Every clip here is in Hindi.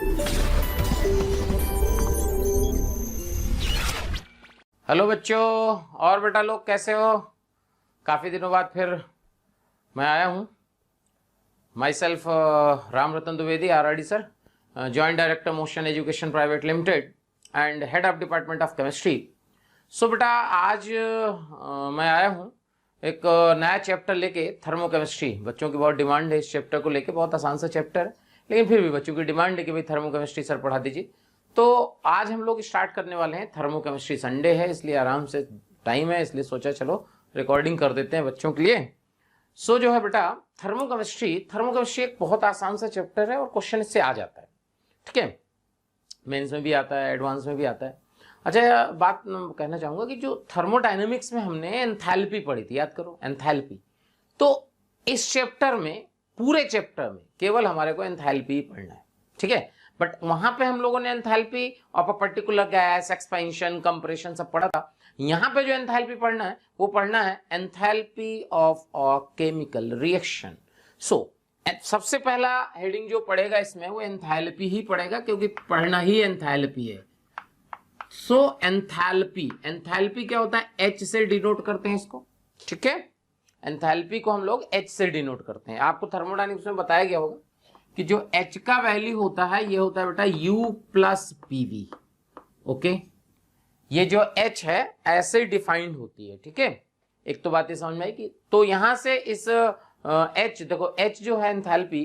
हेलो बच्चों, और बेटा लोग कैसे हो? काफ़ी दिनों बाद फिर मैं आया हूँ। Myself Ram Ratan Dwivedi, RRD sir, joint director Motion Education private limited and head of department of chemistry. So बेटा आज मैं आया हूँ एक नया चैप्टर लेके, थर्मोकेमिस्ट्री। बच्चों की बहुत डिमांड है इस चैप्टर को लेके, बहुत आसान सा चैप्टर है, लेकिन फिर भी बच्चों की डिमांड है कि भाई थर्मोकेमिस्ट्री सर पढ़ा दीजिए। तो आज हम लोग स्टार्ट करने वाले हैं थर्मोकेमिस्ट्री। संडे है इसलिए आराम से टाइम है, इसलिए सोचा चलो रिकॉर्डिंग कर देते हैं बच्चों के लिए। सो जो है बेटा, थर्मोकेमिस्ट्री एक बहुत आसान सा चैप्टर है और क्वेश्चन इससे आ जाता है, ठीक है। मेंस में भी आता है, एडवांस में भी आता है। अच्छा, बात कहना चाहूंगा कि जो थर्मोडायनेमिक्स में हमने एंथैल्पी पढ़ी थी, याद करो एंथैल्पी, तो इस चैप्टर में, पूरे चैप्टर में केवल हमारे को एंथैल्पी पढ़ना है, ठीक है। बट वहां पे हम लोगों ने enthalpy of a particular gas, expansion, compression सब पढ़ा था। यहां पे जो एंथैल्पी पढ़ना है वो पढ़ना है enthalpy of a chemical reaction. So सबसे पहला हेडिंग जो पढ़ेगा इसमें वो एंथैल्पी ही पढ़ेगा, क्योंकि पढ़ना ही एंथैल्पी है। सो एंथैल्पी क्या होता है? H से डिनोट करते हैं इसको, ठीक है। एंथैल्पी को हम लोग H से डिनोट करते हैं। आपको थर्मोडायनेमिक्स में बताया गया होगा कि जो H का वैल्यू होता है ये होता है बेटा U प्लस PV, ओके। ये जो H है ऐसे डिफाइंड होती है, ठीक है। एक तो बात ये समझ में आई कि तो यहां से इस H, देखो H जो है एंथैल्पी,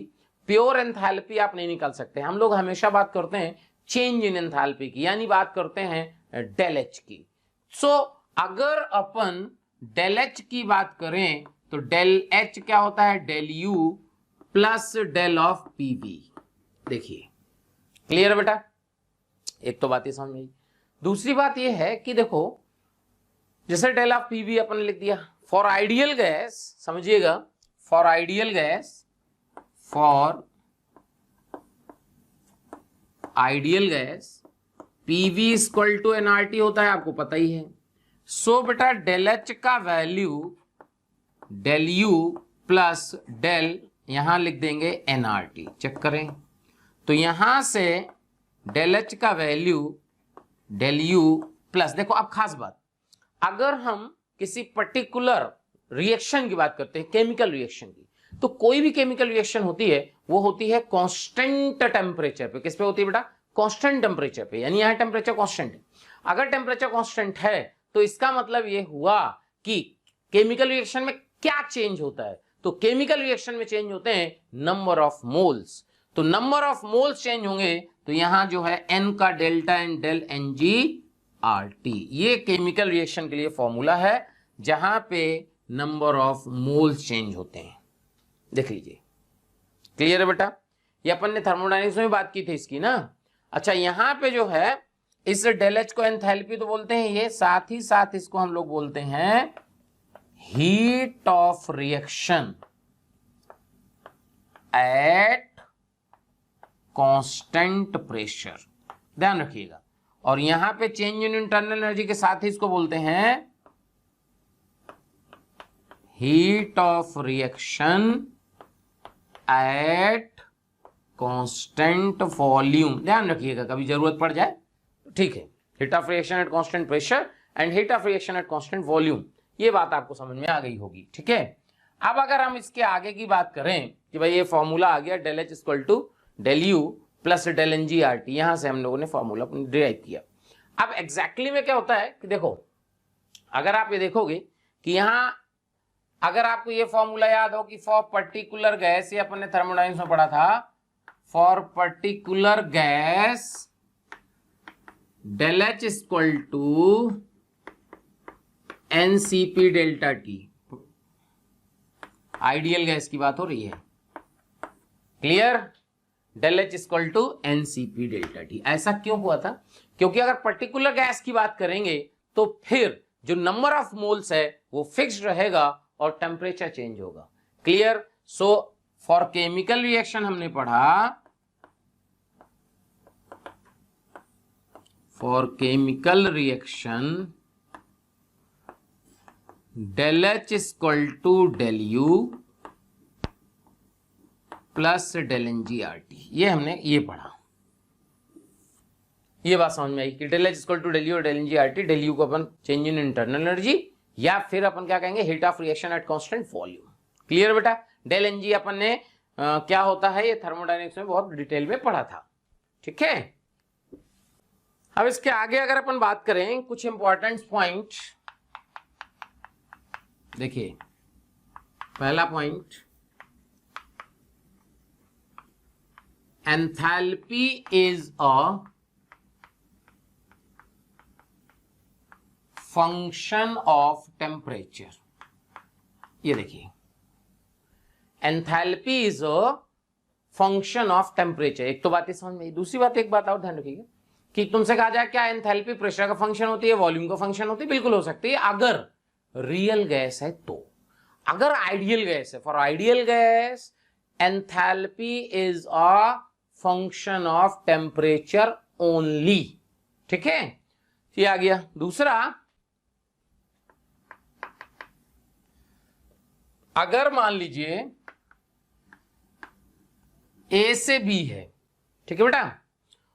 प्योर एंथैल्पी आप नहीं निकाल सकते। हम लोग हमेशा बात करते हैं चेंज इन एंथैल्पी की, यानी बात करते हैं डेल H की। सो अगर अपन डेल H की बात करें तो डेल H क्या होता है? Del U plus del of PV। देखिए, क्लियर है बेटा? एक तो बात ये समझ में आई। दूसरी बात ये है कि देखो, जैसे डेल ऑफ PV अपन ने लिख दिया फॉर आइडियल गैस, समझिएगा, for ideal gas, for ideal gas PV equal to nRT होता है, आपको पता ही है। सो बेटा डेल H का value del U plus del, यहां लिख देंगे nRT। चेक करें तो यहां से डेल H का वैल्यू डेल U प्लस, देखो अब खास बात, अगर हम किसी पर्टिकुलर रिएक्शन की बात करते हैं, केमिकल रिएक्शन की, तो कोई भी केमिकल रिएक्शन होती है वो होती है कांस्टेंट टेम्परेचर पे। किस पे होती है बेटा? कांस्टेंट टेम्परेचर पे, यानी यहां टेम्परेचर कांस्टेंट है। अगर टेम्परेचर कांस्टेंट है तो इसका मतलब ये हुआ कि केमिकल रिएक्शन में क्या चेंज होता है? तो केमिकल रिएक्शन में चेंज होते हैं नंबर ऑफ मोल्स। तो नंबर ऑफ मोल्स चेंज होंगे तो यहां जो है n का डेल्टा एंड डेल NgRT, ये केमिकल रिएक्शन के लिए फॉर्मूला है जहां पे नंबर ऑफ मोल्स चेंज होते हैं। देख लीजिए, क्लियर है बेटा? ये अपन ने थर्मोडायनेमिक्स में बात की थी इसकी ना। अच्छा, यहां पे जो है इस डेल H को एंथैल्पी तो बोलते हैं ये, साथ ही साथ इसको हम लोग बोलते हैं heat of reaction at constant pressure, ध्यान रखिएगा। और यहां पे चेंज इन इंटरनल एनर्जी के साथ ही इसको बोलते हैं heat of reaction at constant volume. ध्यान रखिएगा, कभी जरूरत पड़ जाए तो ठीक है। Heat of reaction at constant pressure and heat of reaction at constant volume, ये बात आपको समझ में आ गई होगी, ठीक है। अब अगर हम इसके आगे की बात करें कि भाई ये फॉर्मूला आ गया del H equal to del U plus del NgRT, यहां से हम लोगों ने फॉर्मूला डिराइव किया। अब एग्जैक्टली में क्या होता है कि देखो, अगर आप ये देखोगे कि यहां अगर आपको ये फॉर्मूला याद हो कि फॉर पर्टिकुलर गैस, ये अपन ने थर्मोडायनेमिक्स में पढ़ा था, for particular gas del H equal to NCP delta T, ideal gas की बात हो रही है, clear? Del H equal to NCP delta T। ऐसा क्यों हुआ था? क्योंकि अगर पर्टिकुलर गैस की बात करेंगे तो फिर जो नंबर ऑफ मोल्स है वो फिक्स्ड रहेगा और टेम्परेचर चेंज होगा, clear? So for chemical reaction हमने पढ़ा, for chemical reaction del H equal to del U plus del NgRT, ये हमने ये पढ़ा, ये बात समझ में आई कि del H equal to del U और del N G R T, del U को अपन चेंज इन इंटरनल एनर्जी या फिर अपन क्या कहेंगे heat of reaction at constant volume. Clear बेटा। डेल एन जी अपन ने क्या होता है ये थर्मोडायनेमिक्स में बहुत डिटेल में पढ़ा था। ठीक है, अब इसके आगे अगर अपन बात करें कुछ इंपॉर्टेंट पॉइंट, देखिए पहला point, enthalpy is a function of temperature. ये देखिए enthalpy is a function of temperature. एक तो बात समझ में आई। दूसरी बात, एक बात और ध्यान रखिएगा कि तुमसे कहा जाए क्या एंथैल्पी प्रेशर का फंक्शन होती है, वॉल्यूम का फंक्शन होती है? बिल्कुल हो सकती है अगर रियल गैस है तो। अगर आइडियल गैस है, for ideal gas enthalpy is a function of temperature only. ठीक है, ये आ गया। दूसरा, अगर मान लीजिए ए से बी है, ठीक है बेटा,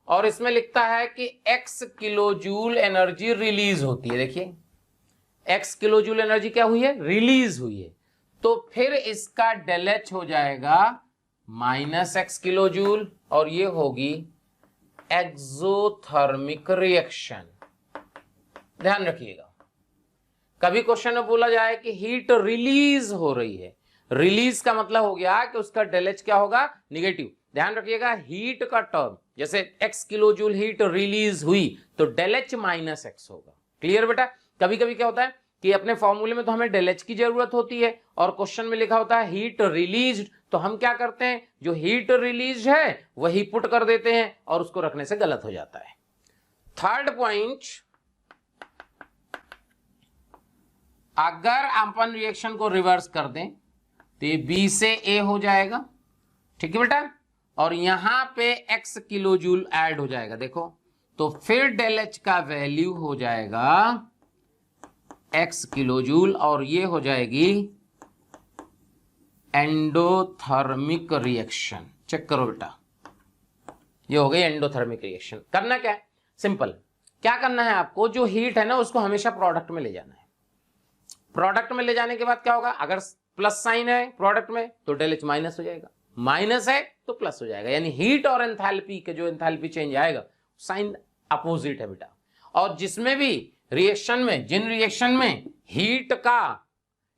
और इसमें लिखता है कि x kilo joule energy release होती है। देखिए x किलो जूल एनर्जी क्या हुई है? रिलीज हुई है। तो फिर इसका डेल एच हो जाएगा -x किलो जूल और ये होगी एक्सोथर्मिक रिएक्शन। ध्यान रखिएगा, कभी क्वेश्चन में बोला जाए कि हीट रिलीज हो रही है, रिलीज का मतलब हो गया कि उसका डेल एच क्या होगा? निगेटिव। ध्यान रखिएगा हीट का टर्म, जैसे x kilo joule heat release हुई तो डेल एच -x होगा। क्लियर बेटा। कभी कभी क्या होता है कि अपने फॉर्मूले में तो हमें डेल एच की जरूरत होती है और क्वेश्चन में लिखा होता है हीट रिलीज्ड, तो हम क्या करते हैं, जो हीट रिलीज है वही पुट कर देते हैं और उसको रखने से गलत हो जाता है। थर्ड पॉइंट, अगर अपन रिएक्शन को रिवर्स कर दें तो ये B से A हो जाएगा। ठीक है बेटा, और यहां पे x किलो जूल ऐड हो जाएगा। देखो तो फिर डेल एच का वैल्यू हो जाएगा x किलो जूल और ये हो जाएगी एंडोथर्मिक रिएक्शन। चेक करो बेटा, ये हो गई एंडोथर्मिक रिएक्शन। करना क्या है? सिंपल, क्या करना है आपको, जो हीट है ना उसको हमेशा प्रोडक्ट में ले जाना है। प्रोडक्ट में ले जाने के बाद क्या होगा, अगर प्लस साइन है प्रोडक्ट में तो डेल एच माइनस हो जाएगा, माइनस है तो प्लस हो जाएगा। यानी हीट और एंथैल्पी के जो एंथैल्पी चेंज आएगा साइन अपोजिट है बेटा। और जिसमें भी रिएक्शन में, जिन रिएक्शन में हीट का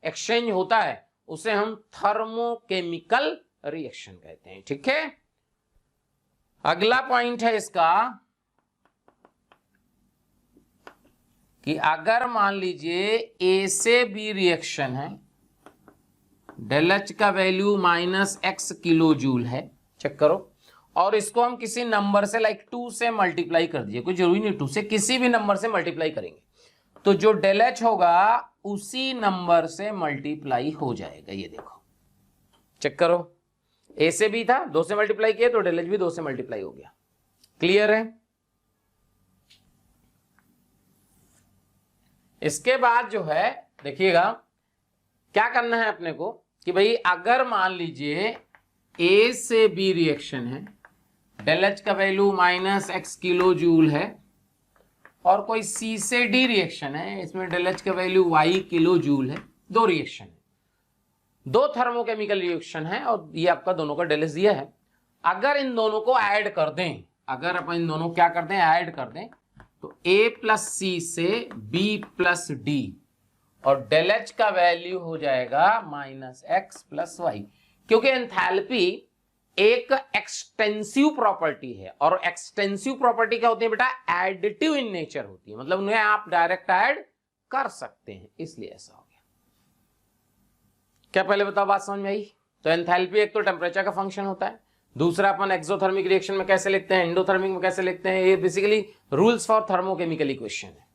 एक्सचेंज होता है उसे हम थर्मोकेमिकल रिएक्शन कहते हैं। ठीक है, अगला पॉइंट है इसका कि अगर मान लीजिए A से B रिएक्शन है, डेल एच का वैल्यू -x किलो जूल है, चेक करो, और इसको हम किसी नंबर से लाइक 2 से मल्टीप्लाई कर दीजिए, कोई जरूरी नहीं 2 से, किसी भी नंबर से मल्टीप्लाई करेंगे तो जो डेल एच होगा उसी नंबर से मल्टीप्लाई हो जाएगा। ये देखो चेक करो, A से B था, 2 से मल्टीप्लाई किया तो डेल एच भी 2 से मल्टीप्लाई हो गया। क्लियर है। इसके बाद जो है देखिएगा क्या करना है अपने को कि भाई अगर मान लीजिए A से B रिएक्शन है, डेल एच का वैल्यू -x किलो जूल है, और कोई C से D रिएक्शन है, इसमें डेल एच का वैल्यू y किलो जूल है। दो रिएक्शन है, दो थर्मोकेमिकल रिएक्शन है और ये आपका दोनों का डेल एच दिया है। अगर इन दोनों को ऐड कर दें, अगर अपन इन दोनों क्या कर दें, ऐड कर दें, तो A प्लस C से B प्लस D और डेल एच का वैल्यू हो जाएगा -x प्लस y। क्योंकि एंथैल्पी एक एक्सटेंसिव प्रॉपर्टी है और एक्सटेंसिव प्रॉपर्टी क्या होती है बेटा, एडिटिव इन नेचर होती है, मतलब उन्हें आप डायरेक्ट ऐड कर सकते हैं, इसलिए ऐसा हो गया। क्या पहले बताओ बात समझ में आई? तो एंथैल्पी एक तो टेम्परेचर का फंक्शन होता है, दूसरा अपन एक्सोथर्मिक रिएक्शन में कैसे लिखते हैं, एंडोथर्मिक में कैसे लिखते हैं, ये basically rules for thermochemical equation है।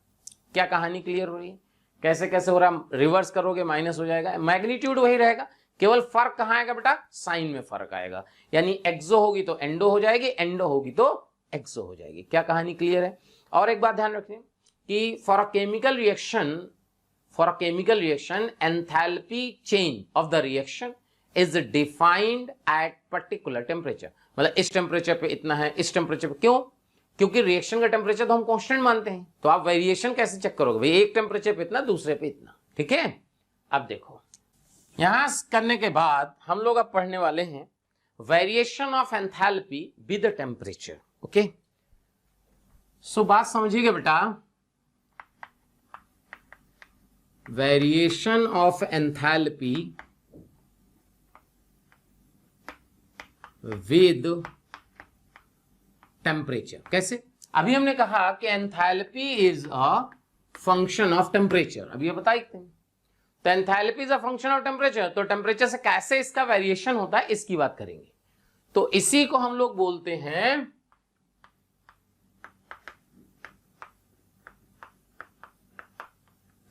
क्या कहानी क्लियर हो रही है? कैसे कैसे हो रहा, रिवर्स करोगे माइनस हो जाएगा, मैग्नीट्यूड वही रहेगा, केवल फर्क कहां आएगा बेटा, साइन में फर्क आएगा। यानी एक्सो होगी तो एंडो हो जाएगी, एंडो होगी तो एक्सो हो जाएगी। क्या कहानी क्लियर है? और एक बात ध्यान रखिए कि for a chemical reaction enthalpy change of the reaction is defined at particular temperature. मतलब इस टेम्परेचर पे इतना है, इस टेम्परेचर पे, क्यों? क्योंकि रिएक्शन का टेम्परेचर तो हम कांस्टेंट मानते हैं, तो आप वेरिएशन कैसे चेक करोगे भाई, एक टेम्परेचर पे इतना दूसरे पे इतना, ठीक है। अब देखो यहां करने के बाद हम लोग अब पढ़ने वाले हैं variation of enthalpy with temperature. Okay, so बात समझिएगा बेटा, variation of enthalpy with temperature कैसे। अभी हमने कहा कि enthalpy is a function of temperature, अभी ये बताइए, तो enthalpy is a function of temperature, तो टेम्परेचर से कैसे इसका वेरिएशन होता है इसकी बात करेंगे। तो इसी को हम लोग बोलते हैं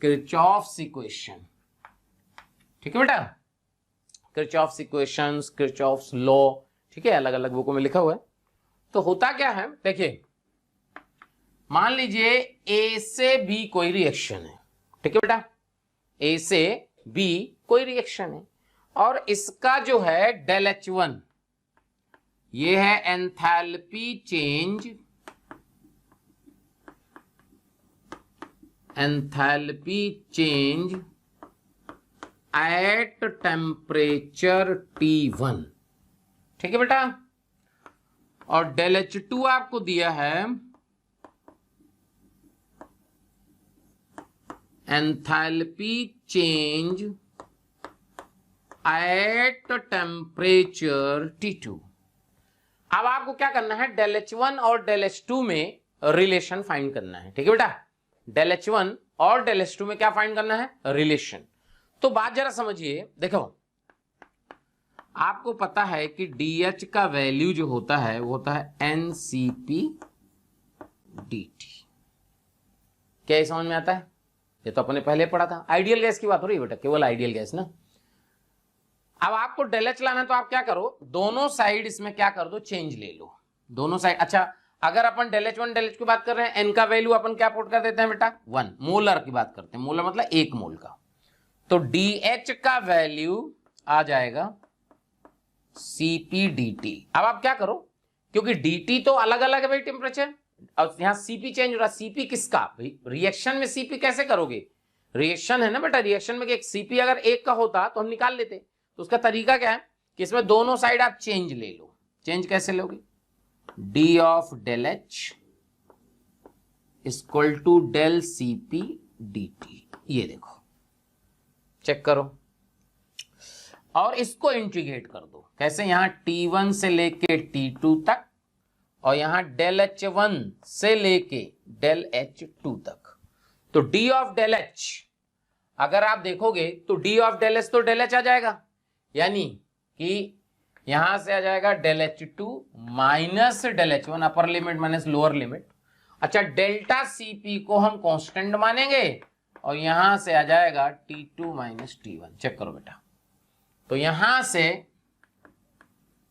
किरचॉफ्स इक्वेशन, ठीक है बेटा, किरचॉफ्स इक्वेशंस, किरचॉफ्स लॉ, ठीक है, अलग अलग बुकों में लिखा हुआ है। तो होता क्या है, देखिए मान लीजिए ए से बी कोई रिएक्शन है, ठीक है बेटा, ए से बी कोई रिएक्शन है और इसका जो है डेल H1 ये है enthalpy change, enthalpy change at temperature T1, ठीक है बेटा, और डेल H2 आपको दिया है enthalpy change at temperature T2। अब आपको क्या करना है, डेल H1 और डेल H2 में रिलेशन फाइंड करना है, ठीक है बेटा, डेल H1 और डेल H2 में क्या फाइंड करना है, रिलेशन। तो बात जरा समझिए, देखो आपको पता है कि DH का वैल्यू जो होता है वो होता है NCP dt, क्या समझ में आता है, ये तो अपने पहले पढ़ा था, आइडियल गैस की बात हो रही है बेटा, केवल आइडियल गैस ना। अब आपको डेल H लाना है तो आप क्या करो, दोनों साइड इसमें क्या कर दो, चेंज ले लो, दोनों साइड। अच्छा अगर अपन डेल H1 डेल H की बात कर रहे हैं, एन का वैल्यू अपन क्या पुट कर देते हैं बेटा 1, मोलर की बात करते हैं, मोलर मतलब 1 मोल का, तो DH का वैल्यू आ जाएगा CP dt। अब आप क्या करो, क्योंकि dt तो अलग अलग है भाई टेम्परेचर, और यहां CP चेंज हो रहा, CP किसका, रिएक्शन में CP कैसे करोगे, रिएक्शन है ना बेटा, रिएक्शन में एक CP अगर 1 का होता तो हम निकाल लेते, तो उसका तरीका क्या है कि इसमें दोनों साइड आप चेंज ले लो, चेंज कैसे लोगे, D of del H equal to del CP dt, ये देखो चेक करो, और इसको इंटीग्रेट कर दो, कैसे, यहां T1 से लेके T2 तक और यहां डेल H1 से लेके डेल H2 तक, तो D ऑफ डेल H अगर आप देखोगे तो D ऑफ डेल H तो डेल H आ जाएगा, यानी कि यहां से आ जाएगा del H2 minus del H1, upper limit minus lower limit. अच्छा डेल्टा CP को हम कांस्टेंट मानेंगे और यहां से आ जाएगा T2 माइनस T1, चेक करो बेटा, तो यहां से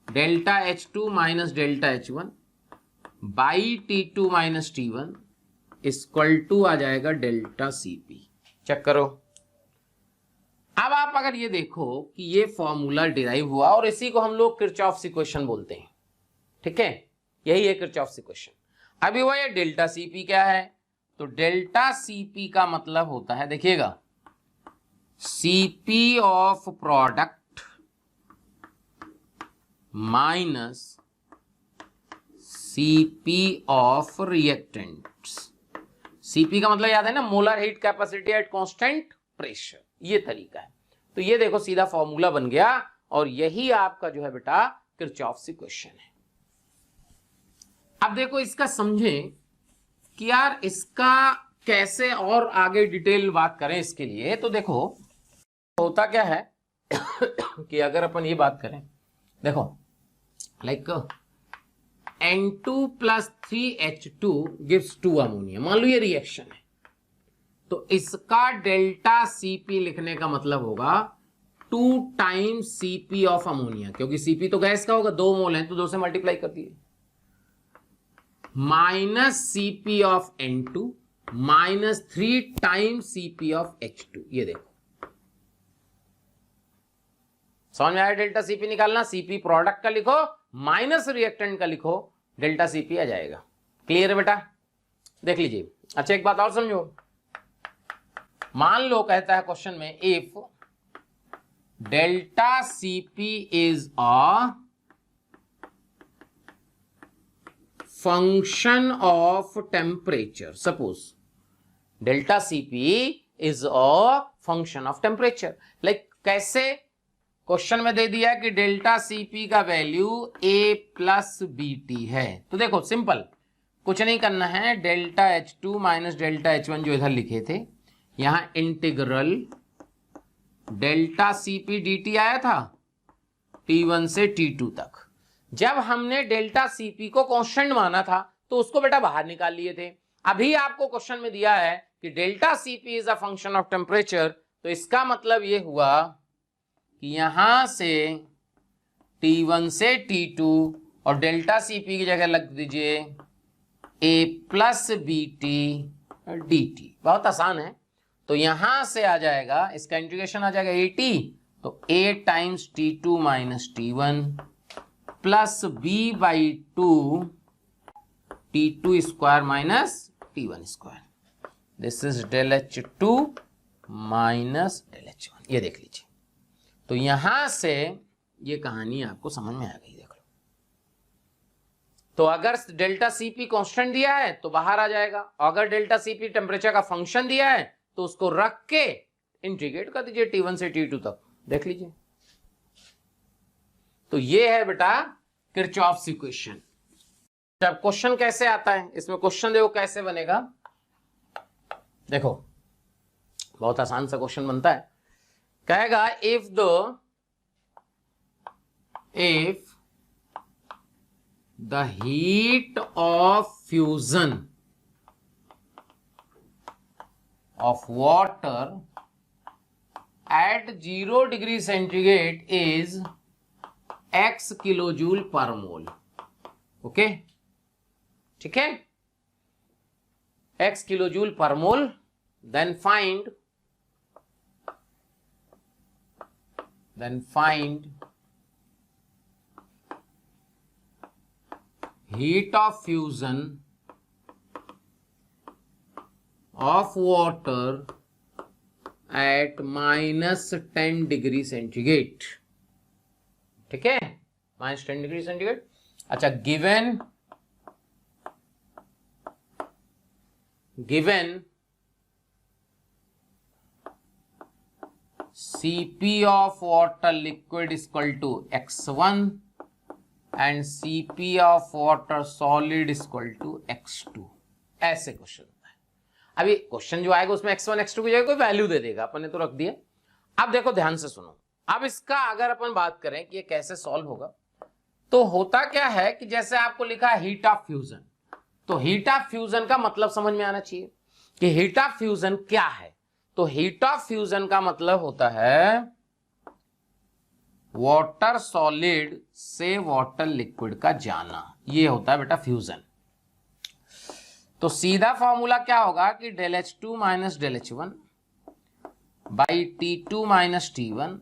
delta H2 minus delta H1 by T2 minus T1 equal to आ जाएगा डेल्टा CP, चेक करो। अब आप अगर ये देखो कि ये फॉर्मूला डिराइव हुआ और इसी को हम लोग किरचॉफ्स इक्वेशन बोलते हैं, ठीक है, यही है किरचॉफ्स इक्वेशन। अभी वो ये डेल्टा CP क्या है, तो डेल्टा CP का मतलब होता है, देखिएगा CP of product minus CP of reactants. CP का मतलब याद है ना, molar heat capacity at constant pressure, ये तरीका है। तो ये देखो सीधा फॉर्मूला बन गया और यही आपका जो है बेटा किरचॉफ्स इक्वेशन है। अब देखो इसका समझें कि यार इसका कैसे और आगे डिटेल बात करें इसके लिए, तो देखो होता क्या है कि अगर अपन ये बात करें, देखो like N2 plus 3H2 gives 2 ammonia, मान लो ये रिएक्शन है, तो इसका डेल्टा CP लिखने का मतलब होगा 2 टाइम्स CP ऑफ अमोनिया, क्योंकि CP तो गैस का होगा, 2 मोल है तो 2 से मल्टीप्लाई कर दिए, minus CP of N2 minus 3 times CP of H2, ये देखो समझ में आया, डेल्टा CP निकालना, CP प्रोडक्ट का लिखो माइनस रिएक्टेंट का लिखो, डेल्टा CP आ जाएगा, क्लियर है बेटा? देख लीजिए। अच्छा एक बात और समझो, मान लो कहता है क्वेश्चन में if delta CP is a function of temperature, suppose delta CP is a function of temperature. Like कैसे? क्वेश्चन में दे दिया कि डेल्टा सीपी का वैल्यू ए प्लस बी टी है। तो देखो सिंपल, कुछ नहीं करना है, delta H2 minus delta H1 जो इधर लिखे थे, यहां इंटीग्रल डेल्टा सीपी dt आया था T1 से T2 तक। जब हमने डेल्टा सीपी को कांस्टेंट माना था तो उसको बेटा बाहर निकाल लिए थे। अभी आपको क्वेश्चन में दिया है कि delta CP is a function of temperature, तो इसका मतलब ये हुआ कि यहां से T1 से T2 और डेल्टा सीपी की जगह लग दीजिए A plus B T D T. बहुत आसान है। तो यहां से आ जाएगा, इसका इंटीग्रेशन आ जाएगा ए टी, तो A times T2 minus T1 plus B by two T2 square minus T1 square. This is del H2 minus del H1। ये देख लीजिए। तो यहां से ये कहानी आपको समझ में आ गई। देख लो, तो अगर डेल्टा सीपी कांस्टेंट दिया है तो बाहर आ जाएगा, अगर डेल्टा सीपी टेम्परेचर का फंक्शन दिया है तो उसको रख के इंटीग्रेट कर दीजिए T1 से T2 तक। देख लीजिए। तो ये है बेटा किरचॉफ्स इक्वेशन। जब क्वेश्चन कैसे आता है, इसमें क्वेश्चन देखो कैसे बनेगा। देखो बहुत आसान सा क्वेश्चन बनता है। कहेगा if the heat of fusion of water at 0 degree centigrade is x kilojoule per mole. Okay, ठीक है, x kilojoule per mole. Then find heat of fusion of water at minus 10 degree centigrade. ठीक है, माइनस 10 डिग्री सेंटीग्रेड। अच्छा, given Cp of water liquid is equal to x1 and Cp of water solid is equal to x2। ऐसे क्वेश्चन होता है। अभी क्वेश्चन जो आएगा उसमें x1 x2 की जगह कोई वैल्यू दे देगा, अपन ने तो रख दिया। अब देखो ध्यान से सुनो। अब इसका अगर अपन बात करें कि ये कैसे सॉल्व होगा, तो होता क्या है कि जैसे आपको लिखा है हीट ऑफ फ्यूजन, तो हीट ऑफ फ्यूजन का मतलब समझ में आना चाहिए कि हीट ऑफ फ्यूजन क्या है। तो हीट ऑफ फ्यूजन का मतलब होता है वाटर सॉलिड से वाटर लिक्विड का जाना, ये होता है बेटा फ्यूजन। तो सीधा फॉर्मूला क्या होगा कि del H2 minus del H1 by T2 minus T1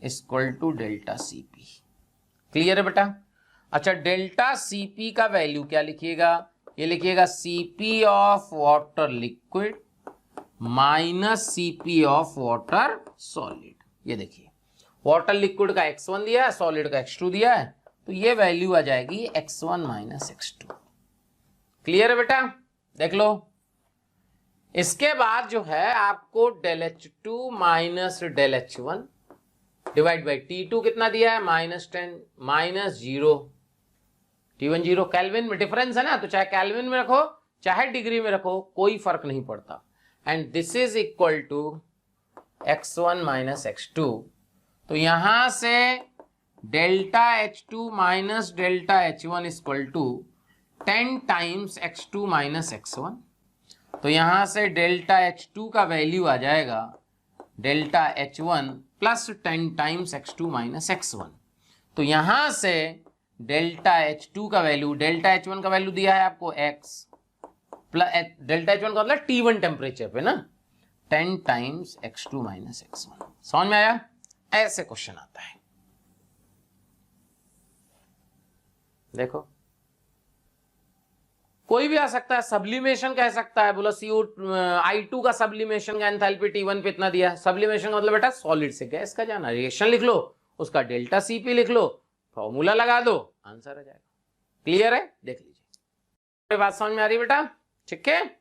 equal to delta Cp। Clear है बेटा? अच्छा, डेल्टा Cp का वैल्यू क्या लिखिएगा? ये लिखिएगा Cp of water liquid minus Cp of water solid. ये देखिए, वाटर लिक्विड का x1 दिया है, सॉलिड का x2 दिया है, तो ये वैल्यू आ जाएगी x1 माइनस x2। क्लियर है बेटा? देख लो। इसके बाद जो है आपको del H2 minus del H1 divide by T2 कितना दिया है? Minus 10 minus 0 T1 0। केल्विन में डिफरेंस है ना, तो चाहे केल्विन में रखो चाहे डिग्री में रखो कोई फर्क नहीं पड़ता। And this is equal to x1 minus x2। तो यहां से delta H2 minus delta H1 equal to 10 times x2 minus x1। तो यहां से डेल्टा H2 का वैल्यू आ जाएगा delta H1 plus 10 times x2 minus x1। तो यहां से डेल्टा H2 का वैल्यू, डेल्टा H1 का वैल्यू दिया है आपको x प्लस डेल्टा H1 का मतलब T1 टेम्परेचर पे ना, 10 टाइम्स x2 माइनस x1। समझ में आया? ऐसे क्वेश्चन आता है। देखो कोई भी आ सकता है, सब्लिमेशन कह सकता है, बोला CO2 का सब्लिमेशन का एंथैल्पी T1 पे इतना दिया है। सब्लिमेशन का मतलब बेटा सॉलिड से गैस का जाना, रिएक्शन लिख लो, उसका डेल्टा CP लिख लो, फॉर्मूला लगा दो, आंसर आ जाएगा। क्लियर है? देख लीजिए, बात समझ में आ रही है बेटा? ठीक है,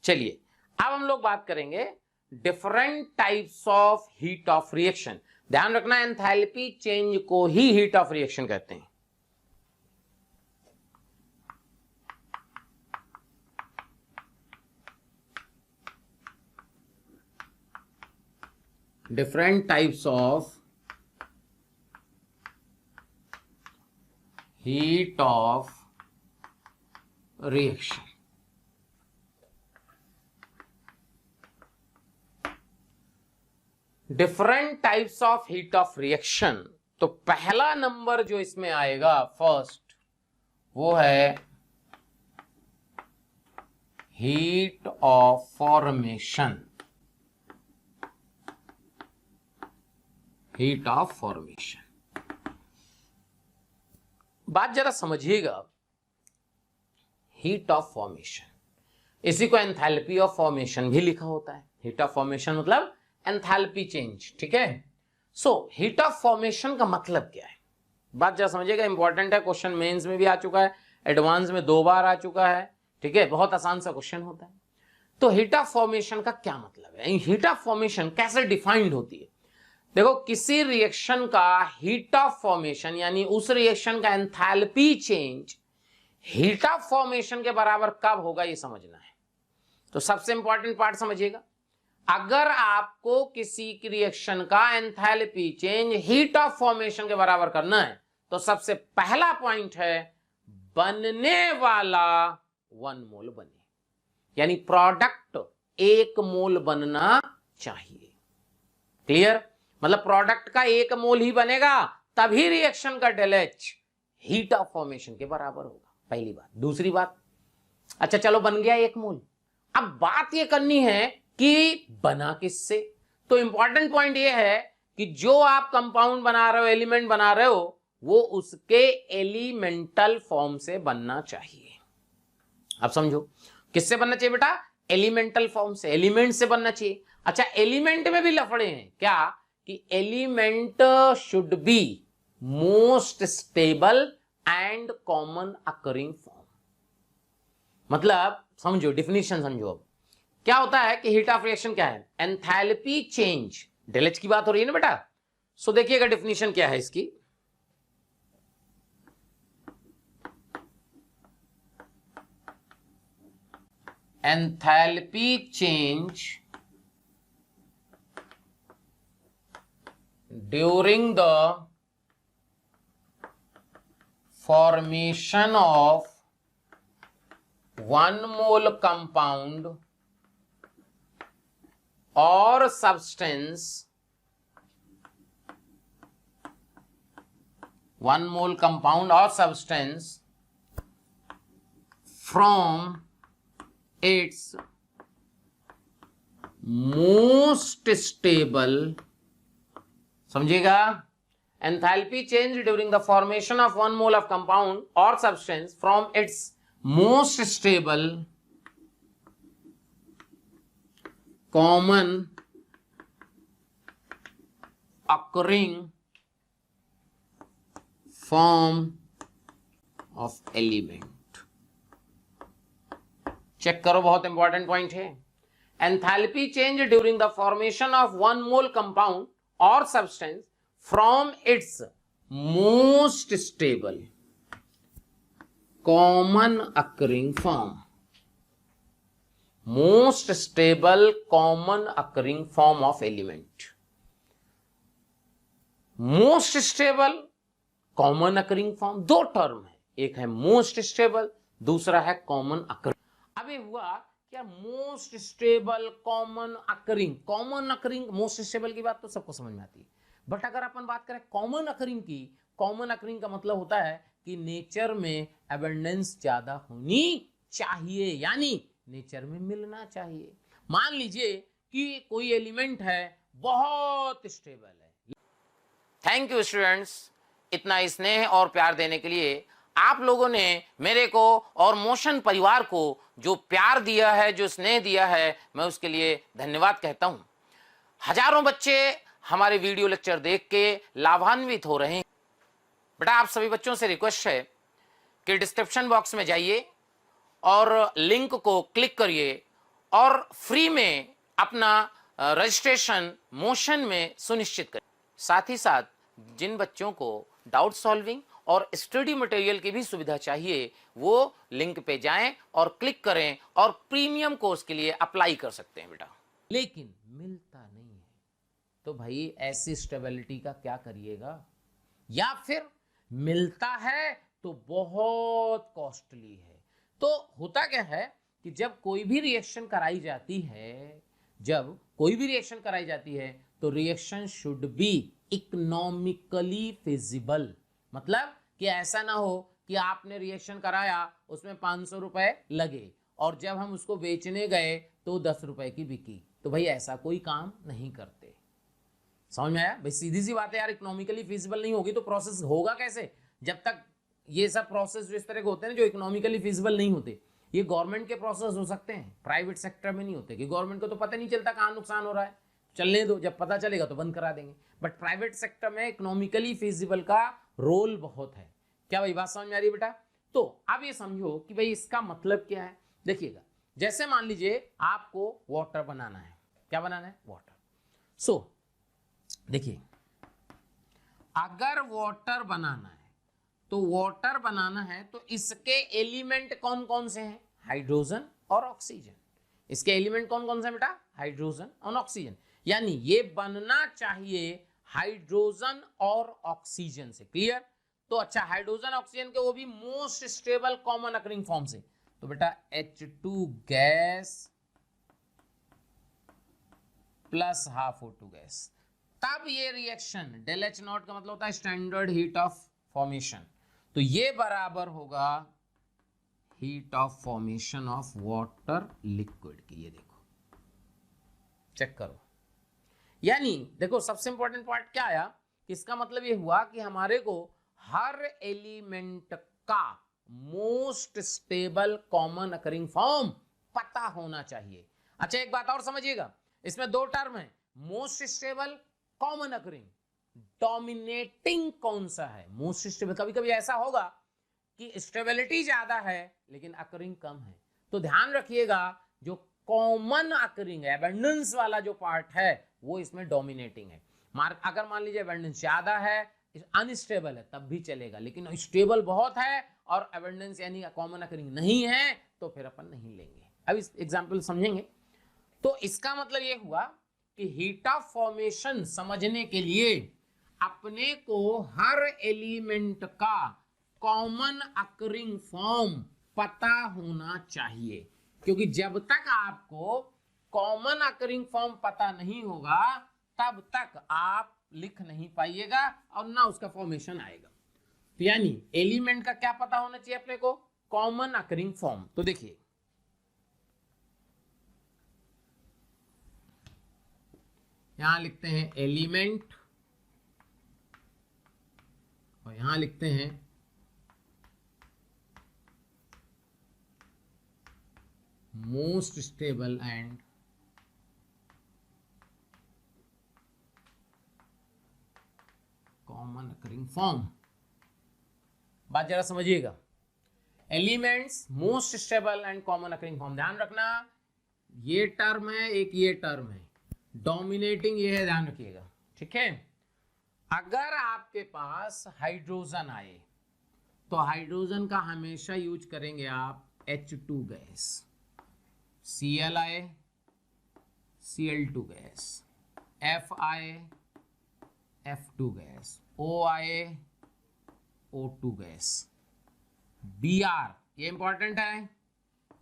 चलिए अब हम लोग बात करेंगे different types of heat of reaction. ध्यान रखना, एंथैल्पी चेंज को ही हीट ऑफ रिएक्शन कहते हैं। Different types of heat of reaction. Different types of heat of reaction, तो पहला नंबर जो इसमें आएगा फर्स्ट, वो है heat of formation. Heat of formation, बात जरा समझिएगा। हीट ऑफ फॉर्मेशन, इसी को एंथैल्पी ऑफ फॉर्मेशन भी लिखा होता है। हीट ऑफ फॉर्मेशन मतलब एंथैल्पी चेंज, ठीक है। सो हीट ऑफ फॉर्मेशन का मतलब क्या है, बात जरा समझिएगा, इंपॉर्टेंट है, क्वेश्चन मेंस में भी आ चुका है, एडवांस में 2 बार आ चुका है, ठीक है, बहुत आसान सा क्वेश्चन होता है। तो हीट ऑफ फॉर्मेशन का क्या मतलब है, हीट ऑफ फॉर्मेशन कैसे डिफाइंड होती है? देखो, किसी रिएक्शन का हीट ऑफ फॉर्मेशन यानी उस रिएक्शन का enthalpy change heat of formation के बराबर कब होगा, ये समझना है। तो सबसे इंपॉर्टेंट पार्ट समझिएगा, अगर आपको किसी की रिएक्शन का enthalpy change heat of formation के बराबर करना है, तो सबसे पहला पॉइंट है बनने वाला 1 मोल बने, यानी प्रोडक्ट 1 मोल बनना चाहिए। क्लियर? मतलब प्रोडक्ट का 1 मोल ही बनेगा, तभी रिएक्शन का ΔH हीट ऑफ फॉर्मेशन के बराबर होगा, पहली बात। दूसरी बात, अच्छा चलो बन गया 1 मोल, अब बात ये करनी है कि बना किससे। तो इंपॉर्टेंट पॉइंट ये है कि जो आप कंपाउंड बना रहे हो, एलिमेंट बना रहे हो, वो उसके एलिमेंटल फॉर्म से बनना चाहिए। अब समझो, किससे बनना चाहिए बेटा? एलिमेंटल फॉर्म से, एलिमेंट से बनना चाहिए। अच्छा, एलिमेंट में भी लफड़े हैं क्या, कि element should be most stable and common occurring form. मतलब समझो, डिफिनीशन समझो। अब क्या होता है कि हीट ऑफ रिएक्शन क्या है? एंथैल्पी चेंज, ΔH की बात हो रही है ना बेटा। सो देखिएगा डिफिनीशन क्या है इसकी। Enthalpy change during the formation of 1 mole compound or substance, 1 mole compound or substance from its most stable, समझिएगा, enthalpy change during the formation of 1 mole of compound और substance from its most stable common occurring form of element. Check करो, बहुत इंपॉर्टेंट पॉइंट है। Enthalpy change during the formation of 1 mole compound or substance from its most stable common occurring form, most stable common occurring form of element। most stable common occurring form, 2 term है, एक है most stable, दूसरा है common occurring। अब ये हुआ क्या, most stable common occurring. Common occurring, most stable की बात तो सबको समझ में आती है, बट अगर अपन बात करें कॉमन अकरिंग की, कॉमन अकरिंग का मतलब होता है कि नेचर में एबंडेंस ज्यादा होनी चाहिए, यानी नेचर में मिलना चाहिए। मान लीजिए कि कोई एलिमेंट है बहुत स्टेबल है। थैंक यू स्टूडेंट्स, इतना स्नेह और प्यार देने के लिए। आप लोगों ने मेरे को और मोशन परिवार को जो प्यार दिया है, जो स्नेह दिया है, मैं उसके लिए धन्यवाद कहता हूं। हजारों बच्चे हमारे वीडियो लेक्चर देख के लाभान्वित हो रहे हैं। बेटा आप सभी बच्चों से रिक्वेस्ट है कि डिस्क्रिप्शन बॉक्स में जाइए और लिंक को क्लिक करिए और फ्री में अपना रजिस्ट्रेशन मोशन में सुनिश्चित करें। साथ ही साथ जिन बच्चों को डाउट सॉल्विंग और स्टडी मटेरियल की भी सुविधा चाहिए, वो लिंक पे जाएं और क्लिक करें और प्रीमियम कोर्स के लिए अप्लाई कर सकते हैं बेटा। लेकिन मिलता नहीं है तो भाई ऐसी स्टेबिलिटी का क्या करिएगा, या फिर मिलता है तो बहुत कॉस्टली है। तो होता क्या है कि जब कोई भी रिएक्शन कराई जाती है, तो reaction should be economically feasible. मतलब कि ऐसा ना हो कि आपने रिएक्शन कराया, उसमें 500 रुपए लगे और जब हम उसको बेचने गए तो 10 रुपए की बिकी। तो भाई ऐसा कोई काम नहीं करते। समझ में आया भाई? सीधी सी बात है यार, इकोनॉमिकली फिजिबल नहीं होगी तो प्रोसेस होगा कैसे? जब तक ये सब प्रोसेस जो इस तरह के होते हैं जो इकोनॉमिकली फिजिबल नहीं होते, ये गवर्नमेंट के प्रोसेस हो सकते हैं, प्राइवेट सेक्टर में नहीं होते, कि गवर्नमेंट को तो पता नहीं चलता कहाँ नुकसान हो रहा है, चलने दो, जब पता चलेगा तो बंद करा देंगे। बट प्राइवेट सेक्टर में इकोनॉमिकली फिजिबल का रोल बहुत है। क्या भाई बात समझ में आ रही है बेटा? तो अब ये समझो कि भाई इसका मतलब क्या है। देखिएगा, जैसे मान लीजिए आपको वाटर बनाना है। क्या बनाना है? वाटर। सो देखिए, अगर वाटर बनाना है तो वाटर बनाना है तो इसके एलिमेंट कौन कौन से हैं? हाइड्रोजन और ऑक्सीजन। इसके एलिमेंट कौन कौन से बेटा? हाइड्रोजन और ऑक्सीजन। यानी ये बनना चाहिए हाइड्रोजन और ऑक्सीजन से। क्लियर? तो अच्छा, हाइड्रोजन ऑक्सीजन के वो भी most stable common occurring form से। तो बेटा H2 gas plus half O2 gas, तब ये रिएक्शन डेल H नॉट का मतलब होता है स्टैंडर्ड हीट ऑफ फॉर्मेशन, तो ये बराबर होगा heat of formation of water liquid की। ये देखो, चेक करो। यानी देखो, सबसे इंपॉर्टेंट पार्ट क्या आया कि इसका मतलब ये हुआ कि हमारे को हर एलिमेंट का most stable common occurring form पता होना चाहिए। अच्छा, एक बात और समझिएगा, इसमें दो टर्म है, most stable, common occurring. Dominating कौन सा है? Most stable. कभी कभी ऐसा होगा कि स्टेबिलिटी ज्यादा है लेकिन अकरिंग कम है, तो ध्यान रखिएगा जो कॉमन अकरिंग है, एबंडेंस वाला जो पार्ट है, वो इसमें डोमिनेटिंग है। अगर मान लीजिए एबंडेंस ज्यादा है, अनस्टेबल है, तब भी चलेगा, लेकिन स्टेबल बहुत है और एबंडेंस यानी कॉमन अकरिंग नहीं है, तो फिर अपन नहीं लेंगे। अब इस एग्जाम्पल समझेंगे। तो इसका मतलब ये हुआ कि हीट ऑफ फॉर्मेशन समझने के लिए अपने को हर एलिमेंट का कॉमन अकरिंग फॉर्म पता होना चाहिए, क्योंकि जब तक आपको कॉमन अकरिंग फॉर्म पता नहीं होगा तब तक आप लिख नहीं पाइएगा और ना उसका फॉर्मेशन आएगा। तो यानी एलिमेंट का क्या पता होना चाहिए अपने को? Common occurring form. तो देखिए, यहां लिखते हैं एलिमेंट और यहां लिखते हैं most stable and common occurring form. बात जरा समझिएगा, elements, most stable and common occurring form. ध्यान रखना, ये टर्म है, एक ये टर्म है, डोमिनेटिंग ये है, ध्यान रखिएगा, ठीक है। अगर आपके पास हाइड्रोजन आए तो हाइड्रोजन का हमेशा यूज करेंगे आप H2 गैस, Cl आए Cl2 गैस, F आए F2 गैस, O आए O2 गैस, Br, ये इंपॉर्टेंट है,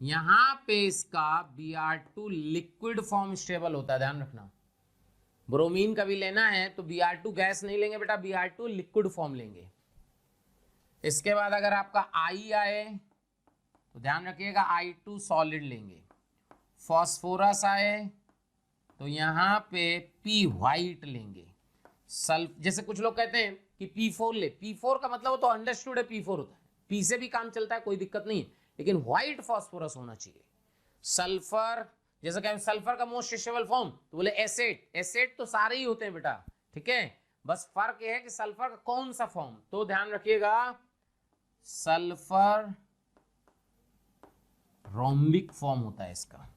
यहां पे इसका Br2 लिक्विड फॉर्म स्टेबल होता है, ध्यान रखना। ब्रोमीन का भी लेना है तो Br2 गैस नहीं लेंगे बेटा, Br2 लिक्विड फॉर्म लेंगे। इसके बाद अगर आपका I आए तो ध्यान रखिएगा I2 सॉलिड लेंगे। फॉस्फोरस आए तो यहां पे P व्हाइट लेंगे। सल्फ, जैसे कुछ लोग कहते हैं कि P4 ले, P4 का मतलब वो तो अंडरस्टूड है P4 होता है, पी से भी काम चलता है, कोई दिक्कत नहीं है, लेकिन व्हाइट फास्फोरस होना चाहिए। सल्फर, जैसा कि सल्फर का मोस्ट स्टेबल फॉर्म तो बोले एसेट, एसेट तो सारे ही होते हैं बेटा, ठीक है, बस फर्क यह है कि सल्फर का कौन सा फॉर्म, तो ध्यान रखिएगा सल्फर रोम्बिक फॉर्म होता है इसका।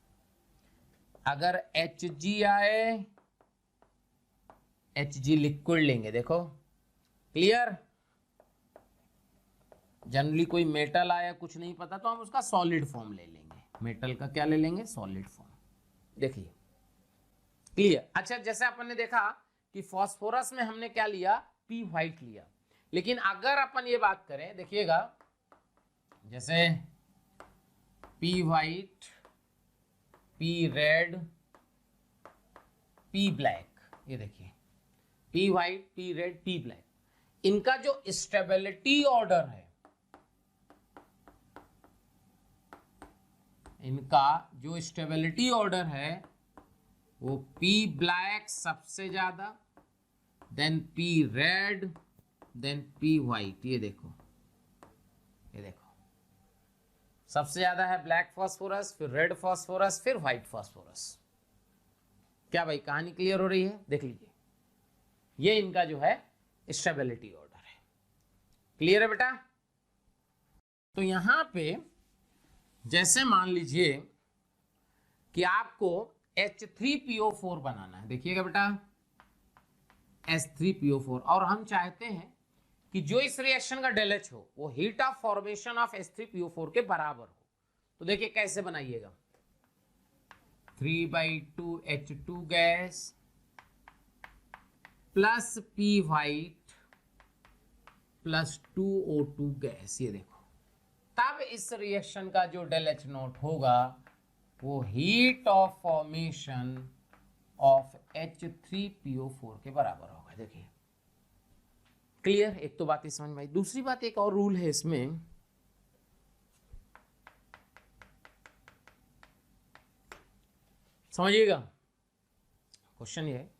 अगर Hg आए, Hg लिक्विड लेंगे, देखो क्लियर। जनरली कोई मेटल आया कुछ नहीं पता तो हम उसका सॉलिड फॉर्म ले लेंगे, मेटल का क्या ले लेंगे, सॉलिड फॉर्म। देखिए क्लियर। अच्छा, जैसे अपन ने देखा कि फास्फोरस में हमने क्या लिया, पी व्हाइट लिया, लेकिन अगर अपन ये बात करें, देखिएगा जैसे P white, P red, P black, ये देखिए P white, P red, P black, इनका जो स्टेबिलिटी ऑर्डर है, इनका जो स्टेबिलिटी ऑर्डर है वो पी ब्लैक सबसे ज्यादा, then P red, then P white. ये देखो, ये देखो सबसे ज्यादा है ब्लैक फास्फोरस, फिर रेड फास्फोरस, फिर व्हाइट फास्फोरस। क्या भाई कहानी क्लियर हो रही है? देख लीजिए, ये इनका जो है स्टेबिलिटी ऑर्डर है। क्लियर है बेटा? तो यहां पे जैसे मान लीजिए कि आपको H3PO4 बनाना है, देखिएगा बेटा H3PO4, और हम चाहते हैं कि जो इस रिएक्शन का डेल एच हो वो heat of formation of H3PO4 के बराबर हो। तो देखिए कैसे बनाइएगा, 3/2 H2 gas plus P white plus 2O2 gas. ये देखो, तब इस रिएक्शन का जो डेल एच नोट होगा वो heat of formation of H3PO4 के बराबर होगा। देखिए क्लियर? एक तो बात ही समझ में आई। दूसरी बात, एक और रूल है इसमें, समझिएगा। क्वेश्चन ये है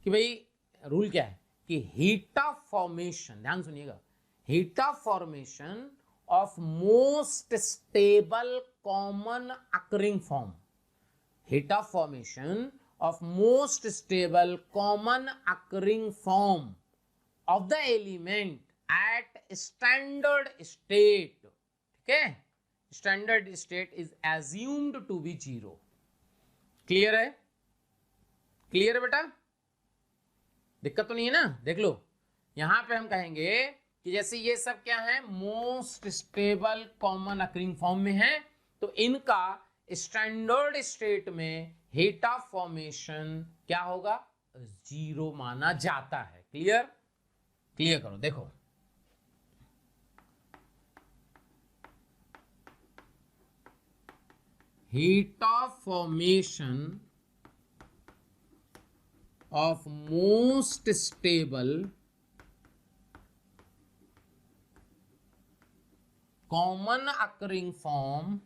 कि भाई रूल क्या है कि हीट ऑफ फॉर्मेशन, ध्यान सुनिएगा, heat of formation of most stable common occurring form, heat of formation of most stable common occurring form of the element at standard state, ठीक है, standard state is assumed to be 0। Clear है? क्लियर है बेटा? दिक्कत तो नहीं है ना? देख लो, यहां पे हम कहेंगे कि जैसे ये सब क्या है, most stable common occurring form में है, तो इनका स्टैंडर्ड स्टेट में हीट ऑफ फॉर्मेशन क्या होगा, 0 माना जाता है। क्लियर? क्लियर करो, देखो heat of formation of most stable common occurring form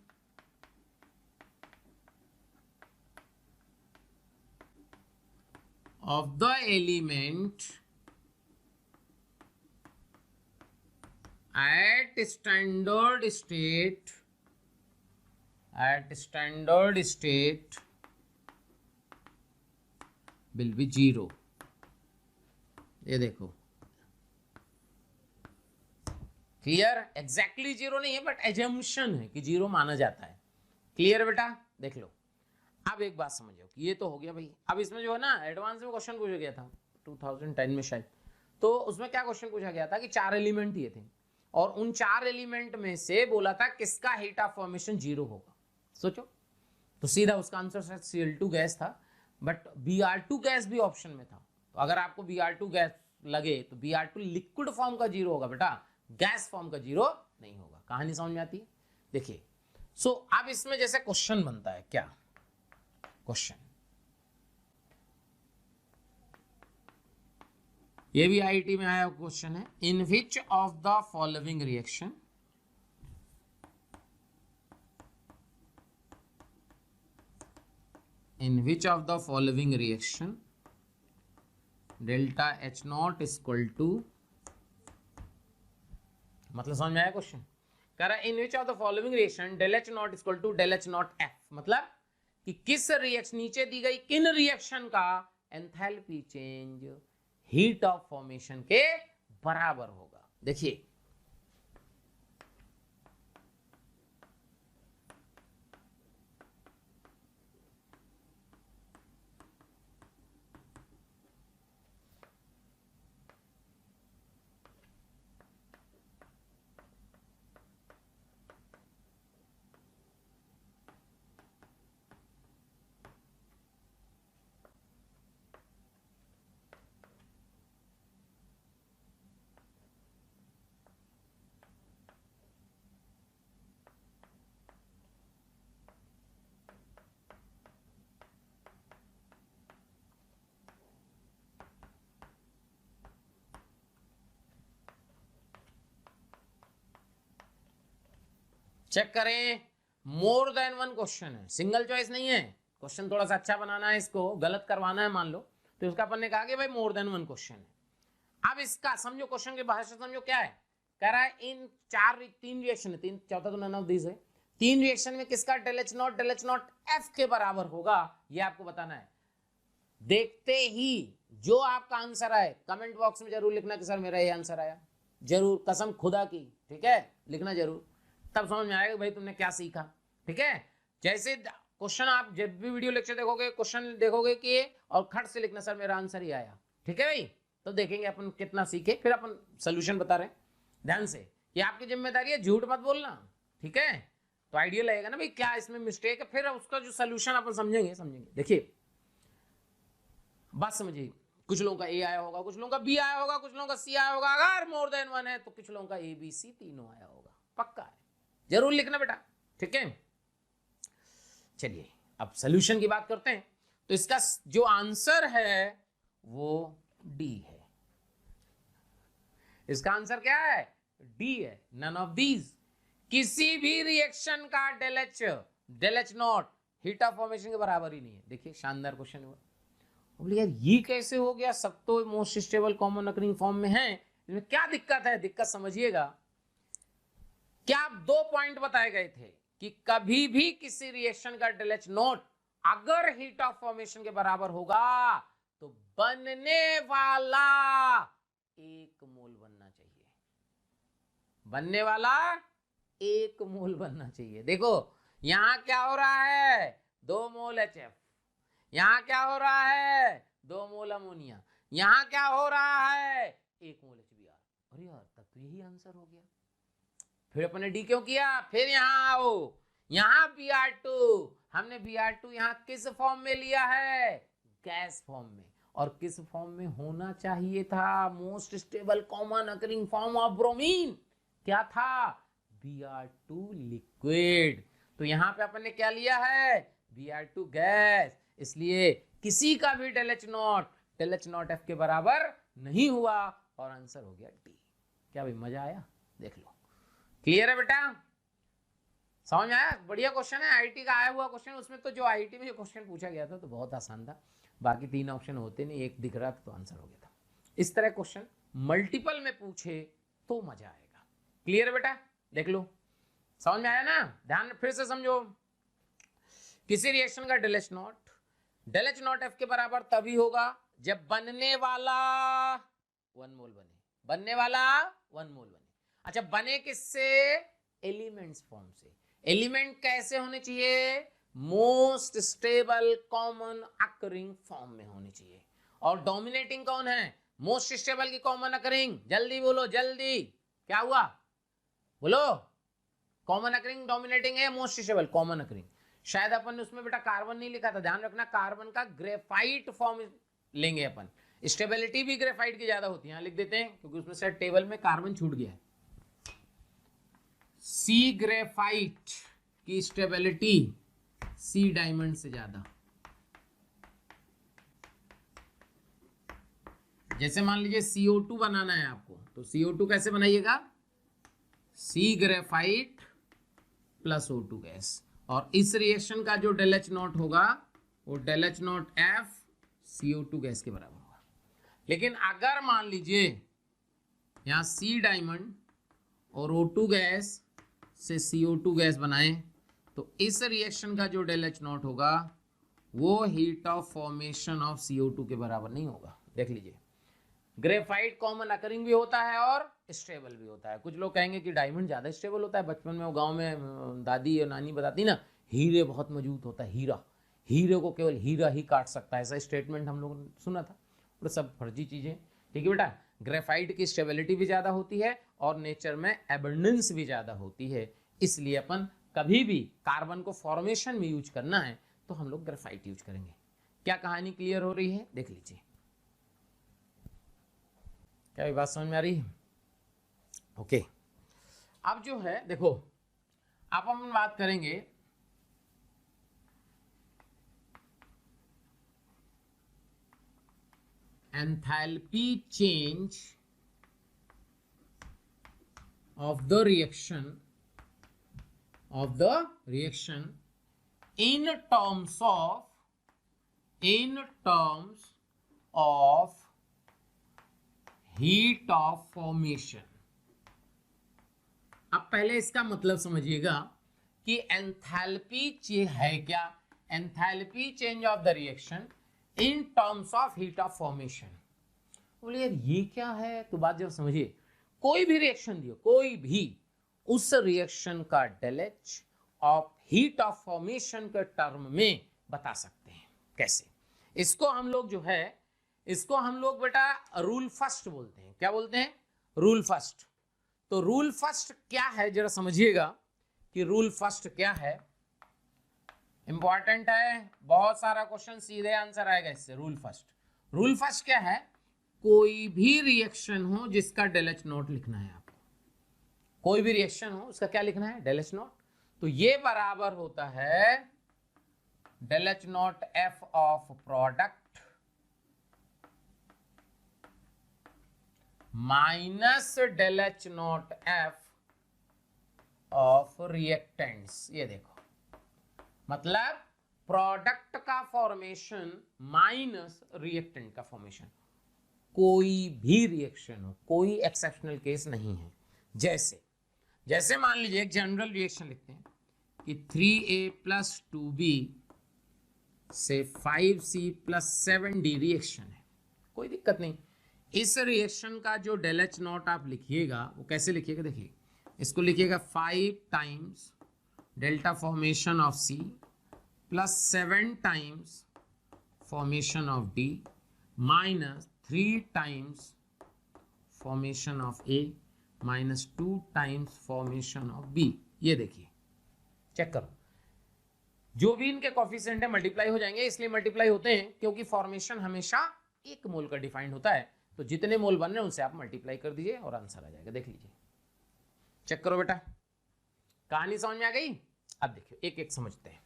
of the element at standard state will be 0। ये देखो क्लियर? एग्जैक्टली 0 नहीं है बट एजम्पशन है कि 0 माना जाता है। क्लियर बेटा? देख लो, अब एक बात समझो कि ये तो हो गया भाई। अब इसमें जो है ना एडवांस में क्वेश्चन पूछा गया था 2010 में शायद, तो उसमें क्या क्वेश्चन पूछा गया था कि 4 एलिमेंट ये थे और उन 4 एलिमेंट में से बोला था किसका हीट ऑफ फॉर्मेशन 0 होगा। सोचो, तो सीधा उसका आंसर शायद Cl2 गैस था, बट Br2 गैस भी ऑप्शन में था। तो अगर आपको Br2 गैस लगे तो Br2 लिक्विड फॉर्म का 0 होगा बेटा, गैस फॉर्म का 0 नहीं होगा। कहानी समझ में आती है? देखिए, सो अब इसमें जैसे क्वेश्चन बनता है, क्या क्वेश्चन, ये भी आईटी में आया क्वेश्चन है, in which of the following reaction delta H0 equal to, मतलब समझ में आया क्वेश्चन, कह रहा in which of the following reaction del H naught equal to del H naught F, मतलब कि किस रिएक्शन, नीचे दी गई किन रिएक्शन का enthalpy change heat of formation के बराबर होगा। देखिए चेक करें, मोर देन वन क्वेश्चन है, सिंगल चॉइस नहीं है। क्वेश्चन थोड़ा सा अच्छा बनाना है, इसको गलत करवाना है मान लो, तो इसका अपन ने कहा कि भाई मोर देन वन क्वेश्चन है। अब इसका समझो, क्वेश्चन की भाषा समझो क्या है। कह रहा है इन तीन रिएक्शन है, तीन, चौथा तो नन ऑफ दिस है, तीन रिएक्शन में किसका डेल एच नॉट एफ के बराबर होगा, ये आपको बताना है। देखते ही जो आपका आंसर आए कमेंट बॉक्स में जरूर लिखना कि सर मेरा ये आंसर आया, जरूर, कसम खुदा की, ठीक है, लिखना जरूर, तब समझ में आएगा भाई तुमने क्या सीखा। ठीक है, जैसे क्वेश्चन आप जब भी वीडियो लेक्चर देखोगे, क्वेश्चन देखोगे कि और खट से लिखना सर मेरा आंसर ही आया। ठीक है भाई, तो देखेंगे अपन कितना सीखे, फिर अपन सोल्यूशन बता रहे हैं ध्यान से, ये आपकी जिम्मेदारी है, झूठ मत बोलना। ठीक है, तो आइडिया लगेगा ना भाई क्या इसमें मिस्टेक है, फिर उसका जो सोल्यूशन अपन समझेंगे। देखिए बात समझिए, कुछ लोगों का ए आया होगा, कुछ लोगों का बी आया होगा, कुछ लोगों का सी आया होगा, अगर मोर देन वन है तो कुछ लोगों का ए बी सी तीनों आया होगा, पक्का है, जरूर लिखना बेटा। ठीक है, चलिए अब सॉल्यूशन की बात करते हैं। तो इसका जो आंसर है वो डी है। इसका आंसर क्या है? डी है, नन ऑफ दीज। किसी भी रिएक्शन का del H naught heat of formation के बराबर ही नहीं है। देखिए शानदार क्वेश्चन हुआ। बोले यार ये कैसे हो गया, सब तो most stable common occurring form में है, इसमें क्या दिक्कत है? दिक्कत समझिएगा, क्या दो पॉइंट बताए गए थे कि कभी भी किसी रिएक्शन का डेल एच नॉट अगर हीट ऑफ फॉर्मेशन के बराबर होगा तो बनने वाला एक मोल बनना चाहिए, बनने वाला एक मोल बनना चाहिए। देखो यहां क्या हो रहा है, 2 मोल HF, यहां क्या हो रहा है, 2 मोल अमोनिया, यहां क्या हो रहा है, 1 मोल HBr। अरे यार तब तो यही आंसर हो गया। फिर अपने डी क्यों किया, फिर यहां आओ, यहां Br2, हमने Br2 यहां किस फॉर्म में लिया है, गैस फॉर्म में, और किस फॉर्म में होना चाहिए था, most stable common occurring form of bromine, क्या था, Br2 लिक्विड। तो यहां पे अपन ने क्या लिया है, Br2 गैस, इसलिए किसी का भी डेल एच नॉट एफ के बराबर नहीं हुआ और आंसर हो गया डी। क्या भाई मजा आया? देख लो, क्लियर है बेटा, समझ में आया? बढ़िया क्वेश्चन है, आईटी का आया हुआ क्वेश्चन, उसमें तो जो आईटी में जो क्वेश्चन पूछा गया था तो बहुत आसान था, बाकी 3 ऑप्शन होते नहीं, एक दिख रहा था तो आंसर हो गया था। इस तरह क्वेश्चन मल्टीपल में पूछे तो मजा आएगा। क्लियर है बेटा, देख लो, समझ में आया ना? ध्यान फिर से समझो, किसी रिएक्शन का डेल एच नॉट एफ के बराबर तभी होगा जब बनने वाला 1 मोल बने, बनने वाला 1 मोल बने। अच्छा बने किससे, एलिमेंट्स फॉर्म से। एलिमेंट कैसे होने चाहिए, most stable common occurring form में होने चाहिए। और डोमिनेटिंग कौन है, मोस्ट स्टेबल की कॉमन अकरिंग, जल्दी बोलो जल्दी, क्या हुआ बोलो, कॉमन अकरिंग डोमिनेटिंग है, मोस्ट स्टेबल कॉमन अकरिंग। शायद अपन ने उसमें बेटा कार्बन नहीं लिखा था, ध्यान रखना, कार्बन का ग्रेफाइट फॉर्म लेंगे अपन, स्टेबिलिटी भी ग्रेफाइट की ज्यादा होती है, यहां लिख देते हैं क्योंकि उसमें शायद टेबल में कार्बन छूट गया है। सी ग्रेफाइट की स्टेबिलिटी सी डायमंड से ज्यादा। जैसे मान लीजिए CO2 बनाना है आपको, तो CO2 कैसे बनाइएगा, सी ग्रेफाइट प्लस O2 गैस, और इस रिएक्शन का जो डेल एच नॉट होगा वो del H naught F CO2 gas के बराबर होगा। लेकिन अगर मान लीजिए यहां सी डायमंड और O2 गैस से CO2 गैस बनाएं तो इस रिएक्शन का जो डेल एच नॉट होगा वो heat of formation of CO2 के बराबर नहीं होगा। देख लीजिए, ग्रेफाइट कॉमन अकरिंग भी होता है और स्टेबल भी होता है। कुछ लोग कहेंगे कि डायमंड ज़्यादा स्टेबल होता है। बचपन में वो गांव में दादी और नानी बताती ना, हीरे बहुत मजबूत होता है, हीरा, हीरे को केवल हीरा ही काट सकता है, ऐसा स्टेटमेंट हम लोगों ने सुना था। और सब फर्जी चीज़ें। ठीक है बेटा, ग्रेफाइट की स्टेबिलिटी भी ज़्यादा होती है और नेचर में एबंडेंस भी ज़्यादा होती है। इसलिए अपन कभी भी कार्बन को फॉर्मेशन में यूज करना है तो हम लोग ग्रेफाइट यूज करेंगे। क्या कहानी क्लियर हो रही है? देख लीजिए, क्या ये बात समझ में आ रही है? ओके, अब जो है देखो, अब हम बात करेंगे enthalpy change of the reaction in terms of heat of formation। अब पहले इसका मतलब समझिएगा कि एंथैल्पी है क्या। Enthalpy change of the reaction in terms of heat of formation. बोले यार ये क्या है, तो बात जब समझिए, कोई भी रिएक्शन दियो, कोई भी, उस रिएक्शन का del H of heat of formation के टर्म में बता सकते हैं। कैसे? इसको हम लोग जो है, इसको हम लोग बेटा रूल फर्स्ट बोलते हैं। क्या बोलते हैं? Rule first. तो रूल फर्स्ट क्या है जरा समझिएगा कि रूल फर्स्ट क्या है। इंपॉर्टेंट है, बहुत सारा क्वेश्चन सीधे आंसर आएगा इससे। रूल फर्स्ट क्या है? कोई भी रिएक्शन हो जिसका डेल एच नॉट लिखना है आपको, कोई भी रिएक्शन हो उसका क्या लिखना है? Del H naught. तो ये बराबर होता है del H naught F of product minus del H naught F of reactants. ये देखो, मतलब प्रोडक्ट का फॉर्मेशन माइनस रिएक्टेंट का फॉर्मेशन। कोई भी रिएक्शन हो, कोई एक्सेप्शनल केस नहीं है। जैसे मान लीजिए एक जनरल रिएक्शन लिखते हैं कि 3A + 2B से 5C + 7D रिएक्शन है, कोई दिक्कत नहीं। इस रिएक्शन का जो डेल एच नॉट आप लिखिएगा वो कैसे लिखिएगा? देखिए, इसको लिखिएगा 5 times delta formation of C + 7 times formation of D minus 3 times formation of A minus 2 times formation of B। ये देखिए, चेक करो, जो भी इनके कोफिशिएंट है मल्टीप्लाई हो जाएंगे। इसलिए मल्टीप्लाई होते हैं क्योंकि फॉर्मेशन हमेशा 1 मोल का डिफाइंड होता है। तो जितने मोल बन रहे हैं उनसे आप मल्टीप्लाई कर दीजिए और आंसर आ जाएगा। देख लीजिए, चेक करो बेटा, कहानी समझ में आ गई? अब देखिए एक एक समझते हैं।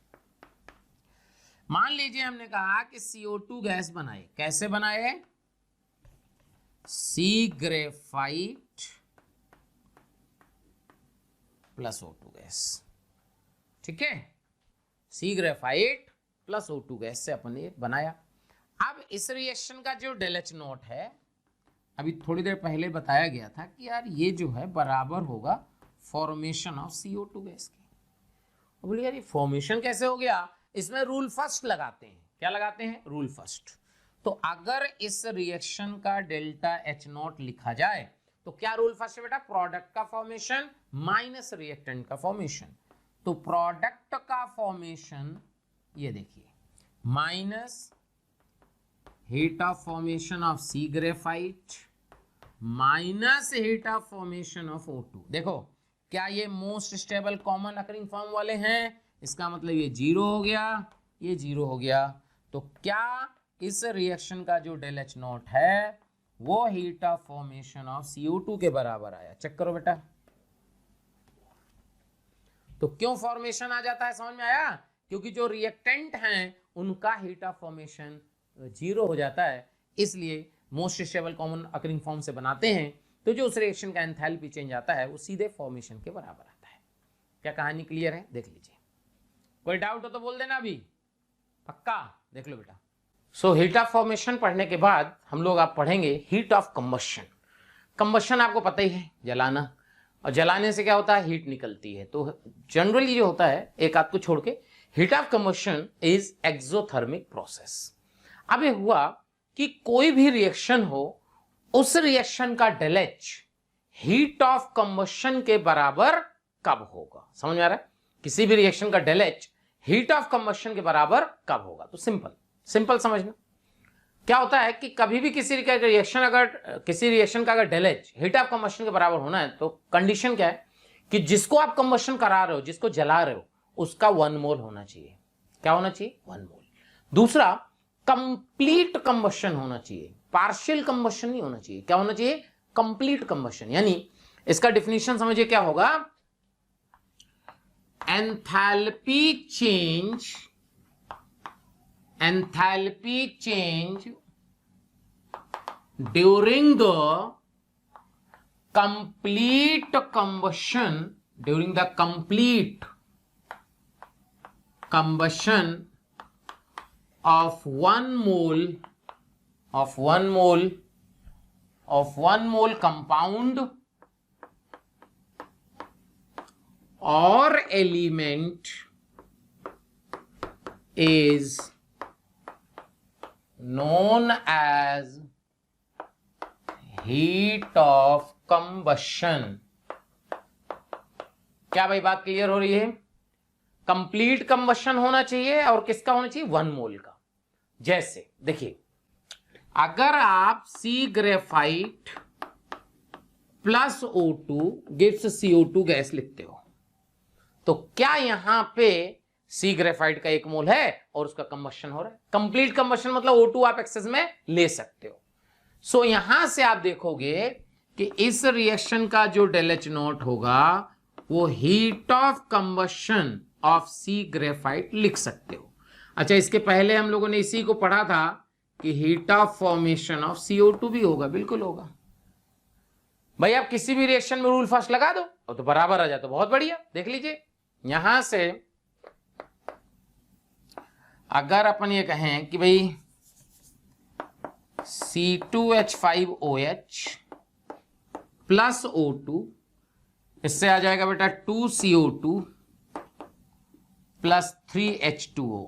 मान लीजिए हमने कहा कि CO2 गैस बनाए। कैसे बनाए? सी ग्रेफाइट प्लस O2 गैस। ठीक है, सी ग्रेफाइट प्लस O2 गैस से अपन ने बनाया। अब इस रिएक्शन का जो डेल एच नॉट है, अभी थोड़ी देर पहले बताया गया था कि यार ये जो है बराबर होगा फॉर्मेशन ऑफ CO2 गैस की। बोले यार ये फॉर्मेशन कैसे हो गया? इसमें रूल फर्स्ट लगाते हैं। क्या लगाते हैं? Rule first. तो अगर इस रिएक्शन का डेल्टा एच नॉट लिखा जाए तो क्या रूल फर्स्ट है बेटा? प्रोडक्ट का फॉर्मेशन माइनस रिएक्टेंट का फॉर्मेशन। तो प्रोडक्ट का फॉर्मेशन ये देखिए, minus heat of formation of C graphite minus heat of formation of O2। देखो, क्या ये most stable common occurring form वाले हैं? इसका मतलब ये 0 हो गया, ये 0 हो गया। तो क्या इस रिएक्शन का जो डेल एच नॉट है वो heat of formation of CO2 के बराबर आया? चेक करो बेटा। तो क्यों फॉर्मेशन आ जाता है, समझ में आया? क्योंकि जो रिएक्टेंट हैं उनका हीट ऑफ फॉर्मेशन 0 हो जाता है, इसलिए most stable common occurring form से बनाते हैं। तो जो उस रिएक्शन का एंथैल्पी चेंज आता है वो सीधे फॉर्मेशन के बराबर आता है। क्या कहानी क्लियर है? देख लीजिए, कोई डाउट हो तो बोल देना अभी, पक्का? देख लो बेटा। सो हीट ऑफ फॉर्मेशन पढ़ने के बाद हम लोग आप पढ़ेंगे हीट ऑफ कंबशन। कंबशन आपको पता ही है, जलाना। और जलाने से क्या होता है, हीट निकलती है। तो जनरली जो होता है, एक आध को छोड़ के, heat of combustion is exothermic process. अब ये हुआ कि कोई भी रिएक्शन हो, उस रिएक्शन का डेलेच हीट ऑफ कंबशन के बराबर कब होगा। समझ में आ रहा है? किसी भी रिएक्शन का डेलेच हीट ऑफ कंबशन के बराबर कब होगा। तो सिंपल समझना। क्या होता है कि कभी भी किसी रिएक्शन का अगर डेलेच हीट ऑफ कंबशन के बराबर होना है, तो कंडीशन क्या है कि जिसको आप कंबशन करा रहे हो, जिसको जला रहे हो, उसका 1 मोल होना चाहिए। क्या होना चाहिए? 1 मोल। दूसरा, कंप्लीट कंबशन होना चाहिए, पार्शियल कंबशन नहीं होना चाहिए। क्या होना चाहिए? Complete combustion. यानी इसका डिफिनीशन समझिए क्या होगा, enthalpy change during the complete combustion of 1 mole compound or element is known as heat of combustion। क्या भाई बात क्लियर हो रही है? कंप्लीट कंबशन होना चाहिए, और किसका होना चाहिए? 1 मोल का। जैसे देखिए, अगर आप C graphite plus O2 gives CO2 gas लिखते हो, तो क्या यहां पे सी ग्रेफाइट का 1 मोल है और उसका कंबशन हो रहा है? कंप्लीट कंबशन मतलब O2 आप एक्सेस में ले सकते हो। सो यहां से आप देखोगे कि इस रिएक्शन का जो डेलएच नॉट होगा वो heat of combustion of C graphite लिख सकते हो। अच्छा, इसके पहले हम लोगों ने इसी को पढ़ा था कि heat of formation of CO2 भी होगा। बिल्कुल होगा भाई। आप किसी भी रिएक्शन में रूल फर्स्ट लगा दो और तो बराबर आ जाए तो बहुत बढ़िया। देख लीजिए, यहां से अगर अपन ये कहें कि भाई C2H5OH प्लस O2, इससे आ जाएगा बेटा 2CO2 plus 3H2O।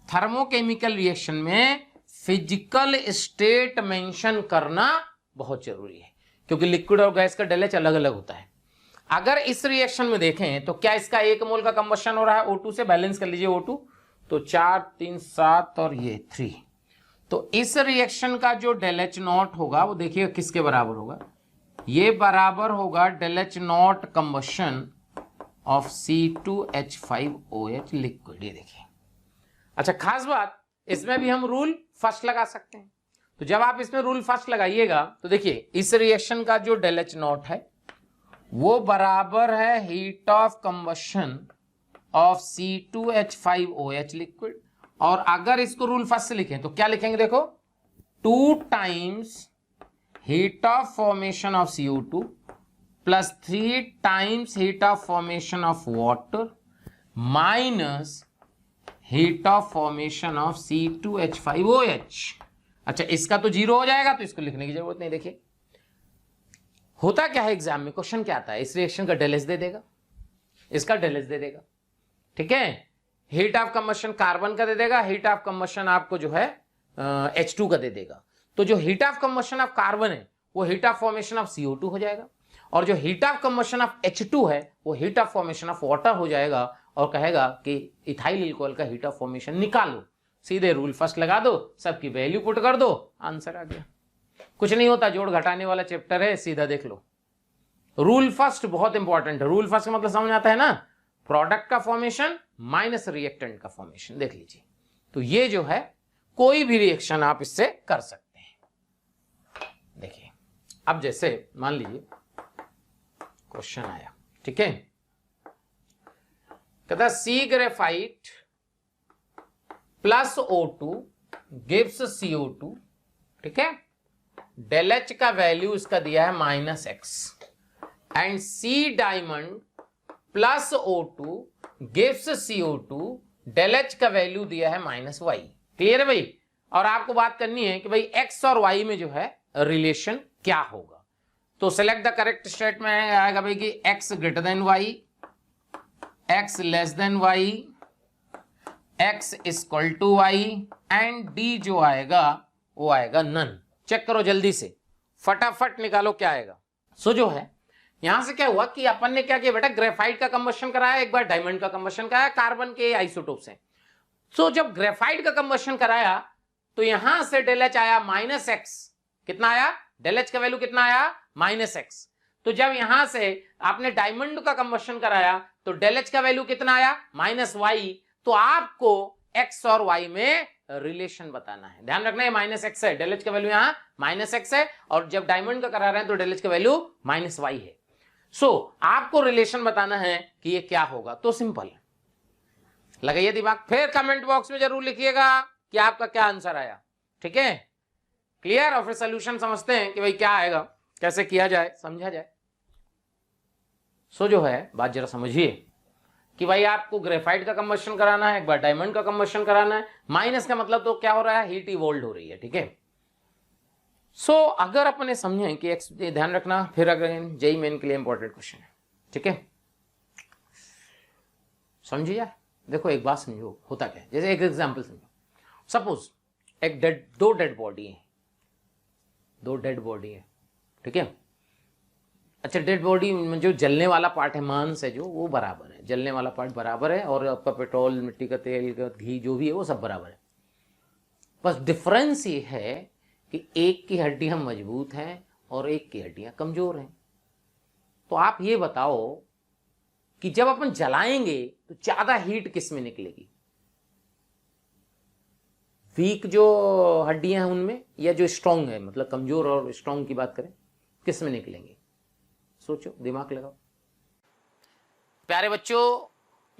Thermochemical reaction में फिजिकल स्टेट मेंशन करना बहुत जरूरी है, क्योंकि लिक्विड और गैस का डेलएच अलग अलग होता है। अगर इस रिएक्शन में देखें तो क्या इसका 1 मोल का कंबशन हो रहा है O2 से? बैलेंस कर लीजिए O2, तो 4 3 7 और ये 3। तो इस रिएक्शन का जो डेलएच नॉट होगा वो देखिए किसके बराबर होगा? ये बराबर होगा del H naught combustion of C2H5OH liquid. ये देखिए। अच्छा, खास बात, इसमें भी हम रूल फर्स्ट लगा सकते हैं। तो जब आप इसमें रूल फर्स्ट लगाइएगा तो देखिए, इस रिएक्शन का जो डेलएच नॉट है वो बराबर है heat of combustion of C2H5OH liquid. और अगर इसको रूल फर्स्ट से लिखें तो क्या लिखेंगे? देखो, 2 times heat of formation of CO2 plus 3 times heat of formation of water minus heat of formation of C2H5OH। अच्छा, इसका तो 0 हो जाएगा, तो इसको लिखने की जरूरत नहीं। देखिए होता क्या है एग्जाम में, क्वेश्चन क्या आता है, इस रिएक्शन का डेलएच दे देगा, इसका डेलएच दे देगा, ठीक है। हीट ऑफ कंबशन कार्बन का दे देगा, हीट ऑफ कंबशन आपको जो है H2 का दे देगा। तो जो heat of combustion of carbon है वो heat of formation of CO2 हो जाएगा, और जो heat of combustion of H2 है वो heat of formation of water हो जाएगा, और कहेगा कि इथाइल अल्कोहल का हीट ऑफ फॉर्मेशन निकालो। सीधे रूल फर्स्ट लगा दो, सबकी वैल्यू पुट कर दो, आंसर आ गया। कुछ नहीं होता, जोड़ घटाने वाला चैप्टर है, सीधा देख लो। रूल फर्स्ट बहुत इंपॉर्टेंट है। रूल फर्स्ट का मतलब समझ आता है ना, प्रोडक्ट का फॉर्मेशन माइनस रिएक्टेंट का फॉर्मेशन। देख लीजिए, तो ये जो है कोई भी रिएक्शन आप इससे कर सकते हैं। देखिए, अब जैसे मान लीजिए क्वेश्चन आया, ठीक है, कहता सी graphite plus O2 gives CO2, ठीक है। डेलएच का वैल्यू इसका दिया है -X, and C diamond plus O2 gives CO2, del H का वैल्यू दिया है -Y। क्लियर है भाई? और आपको बात करनी है कि भाई X और Y में जो है रिलेशन क्या होगा। तो सिलेक्ट द करेक्ट स्टेटमेंट आएगा भाई कि x greater than y, x less than y, x equal to y and d जो आएगा वो आएगा नन। चेक करो जल्दी से, फटाफट निकालो क्या आएगा। सो जो है यहां से क्या हुआ कि अपन ने क्या किया बेटा, ग्रेफाइट का कंबशन कराया, एक बार डायमंड का कंबशन कराया, कार्बन के आइसोटोप से। सो जब ग्रेफाइट का कंबशन कराया तो यहां से डेल एच आया -x। कितना आया? डेल एच का वैल्यू कितना आया? -x। तो जब यहां से आपने डायमंड का कंबशन कराया तो डेल एच का वैल्यू कितना आया? -y। तो आपको x और y में रिलेशन बताना है। ध्यान रखना है -x है, डेल एच का वैल्यू यहां -x है, और जब डायमंड का करा रहे हैं तो डेल एच का वैल्यू -y है। सो आपको रिलेशन बताना है कि ये क्या होगा। तो सिंपल है, लगाइए दिमाग, फिर कमेंट बॉक्स में जरूर लिखिएगा कि आपका क्या आंसर आया। ठीक है, क्लियर? और फिर सोल्यूशन समझते हैं कि भाई क्या आएगा, कैसे किया जाए, समझा जाए। सो जो है बात जरा समझिए कि भाई आपको ग्रेफाइट का कंबशन कराना है, एक बार डायमंड का कंबशन कराना है। माइनस का मतलब तो क्या हो रहा है? हीट इवॉल्व हो रही है। ठीक है, सो अगर अपने समझें कि एक्स, ध्यान रखना, फिर अगर जेई मेन के लिए इंपॉर्टेंट क्वेश्चन है। ठीक है, समझिए यार। देखो एक बात समझो, होता क्या है, जैसे एक एग्जांपल समझो। सपोज दो डेड बॉडी है, दो डेड बॉडी है। ठीक है, अच्छा डेड बॉडी में जो जलने वाला पार्ट है, मांस है जो, वो बराबर है, जलने वाला पार्ट बराबर है, और आपका पेट्रोल, मिट्टी का तेल, घी जो भी है वो सब बराबर है। बस डिफरेंस ये है कि एक की हड्डियां मजबूत हैं और एक की हड्डियां कमजोर हैं। तो आप ये बताओ कि जब अपन जलाएंगे तो ज्यादा हीट किस में निकलेगी? वीक जो हड्डियां हैं उनमें, या जो स्ट्रांग है, मतलब कमजोर और स्ट्रांग की बात करें, किस में निकलेंगे? सोचो, दिमाग लगाओ। प्यारे बच्चों,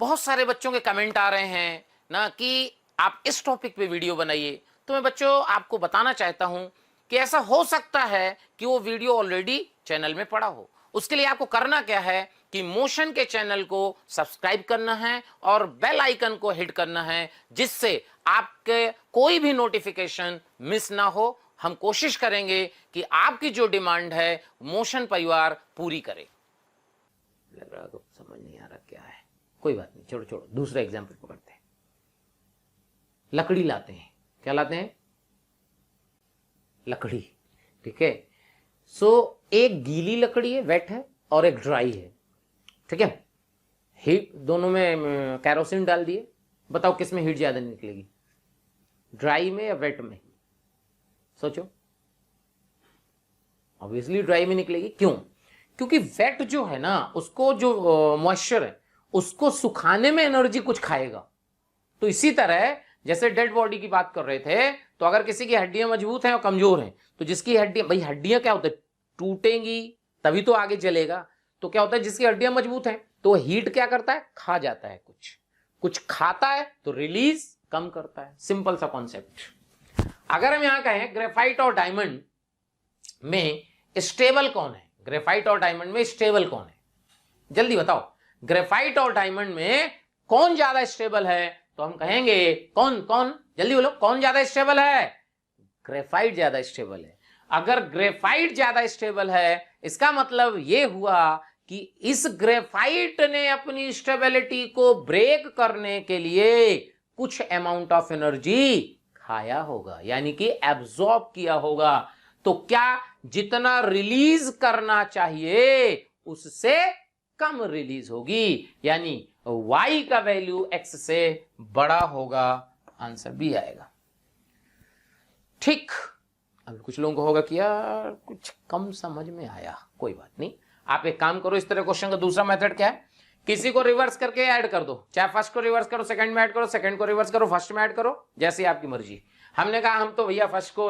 बहुत सारे बच्चों के कमेंट आ रहे हैं ना कि आप इस टॉपिक पे वीडियो बनाइए। तो मैं बच्चों आपको बताना चाहता हूं कि ऐसा हो सकता है कि वो वीडियो ऑलरेडी चैनल में पड़ा हो। उसके लिए आपको करना क्या है कि मोशन के चैनल को सब्सक्राइब करना है और बेल आइकन को हिट करना है, जिससे आपके कोई भी नोटिफिकेशन मिस ना हो। हम कोशिश करेंगे कि आपकी जो डिमांड है मोशन परिवार पूरी करे। लग रहा तो समझ नहीं आ रहा क्या है, कोई बात नहीं, छोड़ो छोड़ो, दूसरा एग्जाम्पल पकड़ते हैं। लकड़ी लाते हैं, क्या लाते हैं? लकड़ी। ठीक है, सो एक गीली लकड़ी है, वेट है, और एक ड्राई है। ठीक है, हीट दोनों में कैरोसिन डाल दिए, बताओ किस में हीट ज्यादा निकलेगी, ड्राई में या वेट में? सोचो, ऑब्वियसली ड्राई में निकलेगी। क्यों? क्योंकि वेट जो है ना, उसको जो मॉइस्चर है उसको सुखाने में एनर्जी कुछ खाएगा। तो इसी तरह जैसे डेड बॉडी की बात कर रहे थे, तो अगर किसी की हड्डियां मजबूत हैं और कमजोर हैं, तो जिसकी हड्डियां, भाई हड्डियां क्या होता है, टूटेंगी तभी तो आगे चलेगा। तो क्या होता है, जिसकी हड्डियां मजबूत हैं तो हीट क्या करता है, खा जाता है, कुछ खाता है तो रिलीज कम करता है। सिंपल सा कॉन्सेप्ट। अगर हम यहां कहें ग्रेफाइट और डायमंड में स्टेबल कौन है, ग्रेफाइट और डायमंड में स्टेबल कौन है, जल्दी बताओ, ग्रेफाइट और डायमंड में कौन ज्यादा स्टेबल है? तो हम कहेंगे कौन कौन, जल्दी बोलो, कौन ज्यादा स्टेबल है? ग्रेफाइट ज्यादा स्टेबल है। अगर ग्रेफाइट ज्यादा स्टेबल है, इसका मतलब यह हुआ कि इस ग्रेफाइट ने अपनी स्टेबिलिटी को ब्रेक करने के लिए कुछ अमाउंट ऑफ एनर्जी खाया होगा, यानी कि एब्जॉर्ब किया होगा। तो क्या जितना रिलीज करना चाहिए उससे कम रिलीज होगी, यानी y का वैल्यू x से बड़ा होगा। आंसर भी आएगा। ठीक, अब कुछ लोगों को होगा कि यार कुछ कम समझ में आया, कोई बात नहीं। आप एक काम करो, इस तरह क्वेश्चन का दूसरा मेथड क्या है, किसी को रिवर्स करके ऐड कर दो, चाहे फर्स्ट को रिवर्स करो सेकंड में ऐड करो, सेकंड को रिवर्स करो फर्स्ट में ऐड करो, जैसी आपकी मर्जी। हमने कहा हम तो भैया फर्स्ट को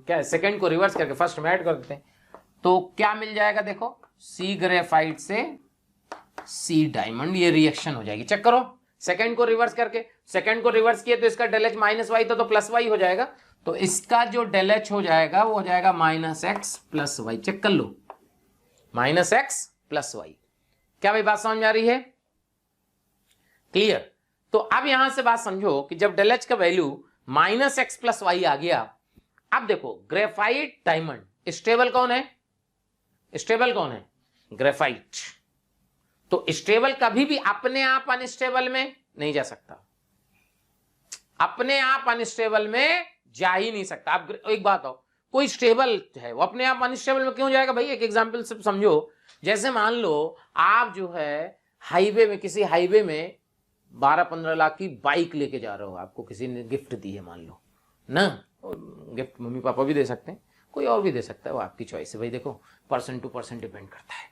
क्या सेकंड को रिवर्स करके फर्स्ट में ऐड कर देते हैं। तो क्या मिल जाएगा, देखो सी ग्रेफाइट से सी डायमंड, ये रिएक्शन हो जाएगी। चेक करो, सेकंड को रिवर्स करके, सेकंड को रिवर्स किया तो इसका डेल एच -y था तो +y हो जाएगा। तो इसका जो डेल एच हो जाएगा वो हो जाएगा -x + y। चेक कर लो, -x + y। क्या भाई बात समझ में आ रही है? क्लियर? तो अब यहां से बात समझो कि जब डेल एच का वैल्यू -x + y आ गया, अब देखो ग्रेफाइट डायमंड स्टेबल कौन है? स्टेबल कौन है? ग्रेफाइट। तो स्टेबल कभी भी अपने आप अनस्टेबल में नहीं जा सकता, अपने आप अनस्टेबल में जा ही नहीं सकता। आप एक बात हो, कोई स्टेबल है वो अपने आप अनस्टेबल में क्यों जाएगा भाई? एक एग्जांपल से समझो, जैसे मान लो आप जो है हाईवे में, किसी हाईवे में 12-15 लाख की बाइक लेके जा रहे हो, आपको किसी ने गिफ्ट दी है मान लो ना, गिफ्ट मम्मी पापा भी दे सकते हैं, कोई और भी दे सकता है, वो आपकी चॉइस है भाई, देखो पर्सन टू पर्सन डिपेंड करता है।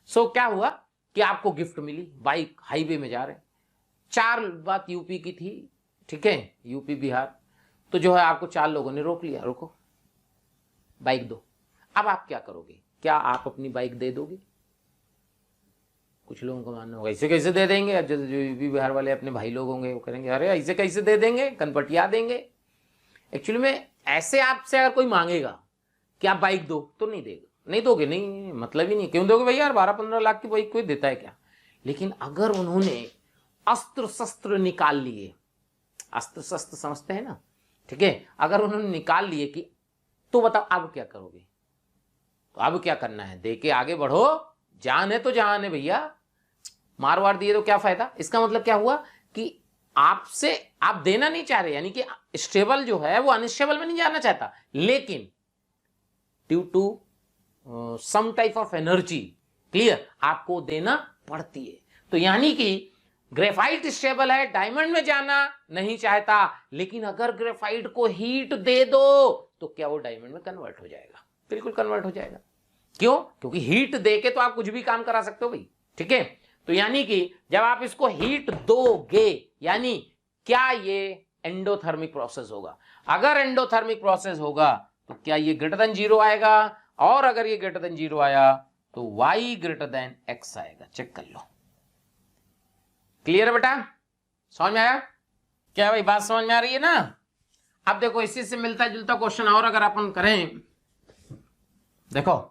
सो क्या हुआ कि आपको गिफ्ट मिली, बाइक, हाईवे में जा रहे हैं, 4 बात यूपी की थी, ठीक है, यूपी बिहार, तो जो है आपको 4 लोगों ने रोक लिया, रोको बाइक दो। अब आप क्या करोगे? क्या आप अपनी बाइक दे दोगे? कुछ लोगों को मानना होगा ऐसे कैसे दे देंगे, जो यूपी बिहार वाले अपने भाई लोग होंगे वो करेंगे अरे ऐसे कैसे दे देंगे, कनपटिया देंगे। एक्चुअली में ऐसे आपसे अगर कोई मांगेगा कि आप बाइक दो तो नहीं देगा, नहीं दोगे, नहीं मतलब ही नहीं, क्यों दोगे भैया यार, 12-15 लाख की बाइक कोई देता है क्या? लेकिन अगर उन्होंने अस्त्र शस्त्र निकाल लिए, अस्त्र शस्त्र समझते हैं ना, ठीक है, अगर उन्होंने निकाल लिए कि तो बताओ अब क्या करोगे? तो अब क्या करना है? दे के आगे बढ़ो, जान है तो जान है भैया, मार वार दिए तो क्या फायदा? इसका मतलब क्या हुआ कि आपसे आप देना नहीं चाह रहे, यानी कि स्टेबल जो है वो अनस्टेबल में नहीं जाना चाहता, लेकिन due to some type of energy, clear, आपको देना पड़ती है। तो यानी कि ग्रेफाइट स्टेबल है, डायमंड में जाना नहीं चाहता, लेकिन अगर ग्रेफाइट को हीट दे दो तो क्या वो डायमंड में कन्वर्ट हो जाएगा? बिल्कुल कन्वर्ट हो जाएगा। क्यों? क्योंकि हीट दे के तो आप कुछ भी काम करा सकते हो भाई, ठीक है। तो यानी कि जब आप इसको हीट दोगे, यानी क्या ये एंडोथर्मिक प्रोसेस होगा? अगर एंडोथर्मिक प्रोसेस होगा तो क्या ये ग्रेटर देन 0 आएगा? और अगर ये ग्रेटर देन 0 आया तो y ग्रेटर देन x आएगा। चेक कर लो, क्लियर है बेटा? समझ में आया क्या भाई? बात समझ में आ रही है ना? अब देखो इसी से मिलता जुलता क्वेश्चन और अगर अपन करें, देखो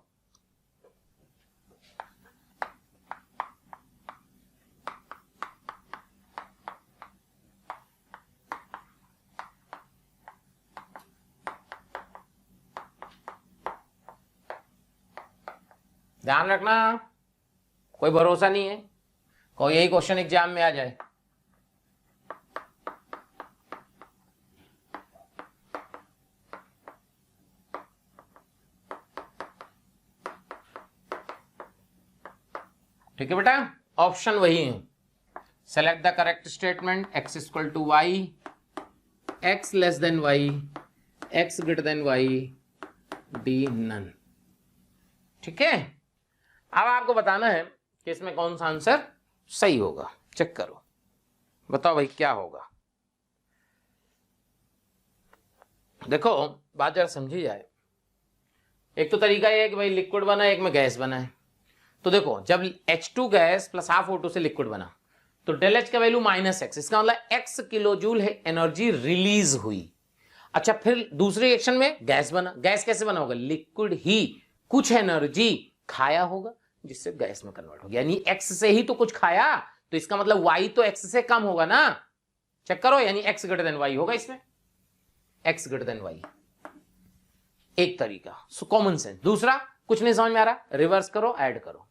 ध्यान रखना, कोई भरोसा नहीं है, कोई यही क्वेश्चन एग्जाम में आ जाए। ठीक है बेटा, ऑप्शन वही है, select the correct statement, x equal to वाई, x लेस देन वाई, x ग्रेटर देन वाई, डी नन। ठीक है, अब आपको बताना है कि इसमें कौन सा आंसर सही होगा। चेक करो, बताओ भाई क्या होगा। देखो बात जरा समझी जाए, एक तो तरीका ये है कि भाई लिक्विड बना, एक में गैस बना है। तो देखो जब H2 gas plus half O2 से लिक्विड बना तो डेल H का वैल्यू -x, इसका मतलब x किलो जूल है एनर्जी रिलीज हुई। अच्छा, फिर दूसरे रिएक्शन में गैस बना, गैस कैसे बना होगा? लिक्विड ही कुछ एनर्जी खाया होगा जिससे गैस में कन्वर्ट हो गया, यानी x से ही तो कुछ खाया, तो इसका मतलब y तो x से कम होगा ना। चेक करो, यानी x ग्रेटर देन y होगा इसमें, x ग्रेटर देन y, एक तरीका, सो कॉमन सेंस। दूसरा कुछ नहीं समझ में आ रहा, रिवर्स करो, ऐड करो।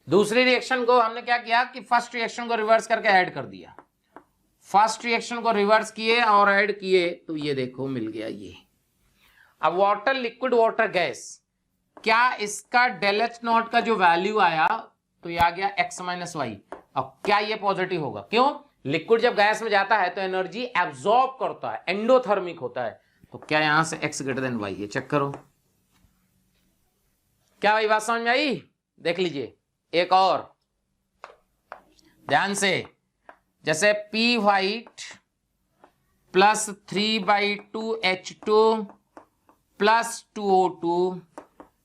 दूसरी रिएक्शन को हमने क्या किया कि फर्स्ट रिएक्शन को रिवर्स करके ऐड कर दिया, फर्स्ट रिएक्शन को रिवर्स किए और ऐड किए तो ये देखो मिल गया ये। अब वाटर लिक्विड वाटर गैस, क्या इसका डेल एच नॉट का जो वैल्यू आया तो ये आ गया x माइनस वाई। अब क्या ये पॉजिटिव होगा? क्यों? लिक्विड जब गैस में जाता है तो एनर्जी एब्जॉर्ब करता है, एंडोथर्मिक होता है, तो क्या यहां से x ग्रेटर देन वाई है? चेक करो, क्या भाई बात समझ में आई? देख लीजिए एक और ध्यान से, जैसे P white plus 3/2H2 plus 2O2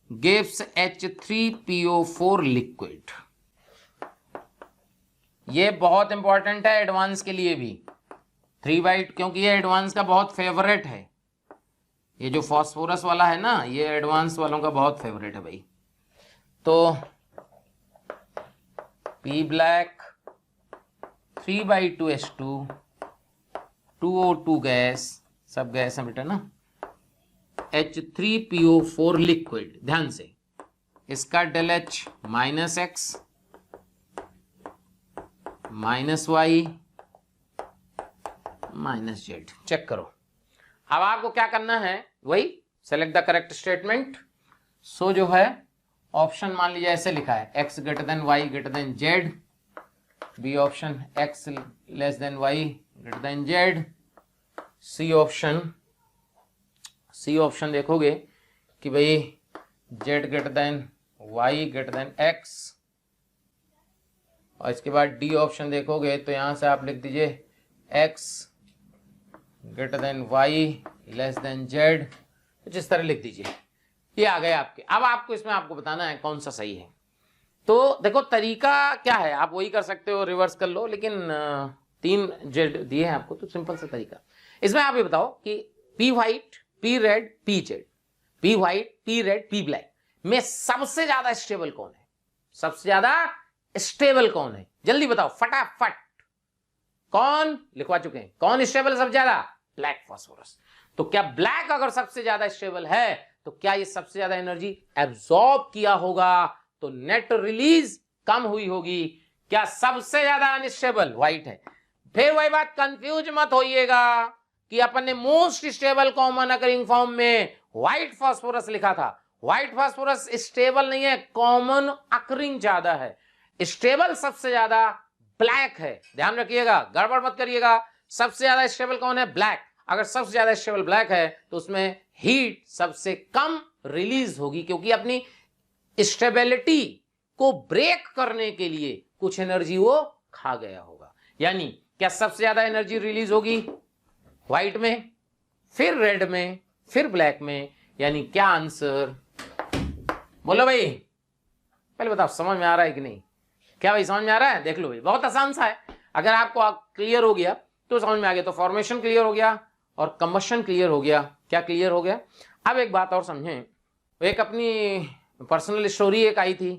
gives H3PO4 liquid. ये बहुत इंपॉर्टेंट है एडवांस के लिए भी, 3/2, क्योंकि ये एडवांस का बहुत फेवरेट है। ये जो फॉस्फोरस वाला है ना, ये एडवांस वालों का बहुत फेवरेट है भाई। तो P black 3/2H2 2O2 gas, सब गैस है बेटा ना, H3PO4 लिक्विड। ध्यान से इसका del H minus x minus y minus z. Check करो। अब आपको क्या करना है, वही select the correct statement. So जो है ऑप्शन मान लीजिए ऐसे लिखा है, x greater than y greater than z. B option x less than y greater than z. C option देखोगे कि भाई z greater than y greater than x. और इसके बाद डी ऑप्शन देखोगे तो यहां से आप लिख दीजिए x greater than y less than z, कुछ इस तरह लिख दीजिए। ये आ गए आपके। अब आपको इसमें आपको बताना है कौन सा सही है। तो देखो तरीका क्या है, आप वही कर सकते हो, रिवर्स कर लो, लेकिन 3 जेड दिए हैं आपको तो सिंपल सा तरीका। इसमें आप ये बताओ कि P white P red P Z, P white P red P black में सबसे ज्यादा स्टेबल कौन है? सबसे ज्यादा स्टेबल कौन है? जल्दी बताओ फटाफट। कौन? लिखवा चुके हैं। कौन स्टेबल सबसे ज्यादा? Black phosphorus. तो क्या ब्लैक अगर सबसे ज्यादा स्टेबल है तो क्या ये सबसे ज्यादा एनर्जी एब्सॉर्ब किया होगा, तो नेट रिलीज कम हुई होगी। क्या सबसे ज्यादा अनस्टेबल व्हाइट है? फिर वही बात, कंफ्यूज मत होइएगा कि अपन ने most stable common occurring form में व्हाइट फास्फोरस लिखा था। व्हाइट फास्फोरस स्टेबल नहीं है, कॉमन अकरिंग ज्यादा है। स्टेबल सबसे ज्यादा ब्लैक है, ध्यान रखिएगा, गड़बड़ मत करिएगा। सबसे ज्यादा स्टेबल कौन है? ब्लैक। अगर सबसे ज्यादा स्टेबल ब्लैक है तो उसमें हीट सबसे कम रिलीज होगी, क्योंकि अपनी स्टेबिलिटी को ब्रेक करने के लिए कुछ एनर्जी वो खा गया होगा। यानी क्या सबसे ज्यादा एनर्जी रिलीज होगी व्हाइट में, फिर रेड में, फिर ब्लैक में। यानी क्या आंसर? बोलो भाई, पहले बताओ समझ में आ रहा है कि नहीं? क्या भाई समझ में आ रहा है? देख लो भाई, बहुत आसान सा है। अगर आपको क्लियर हो गया तो समझ में आ गया। तो फॉर्मेशन क्लियर हो गया और कंबशन क्लियर हो गया। क्या क्लियर हो गया? अब एक बात और समझें। एक अपनी पर्सनल स्टोरी एक आई थी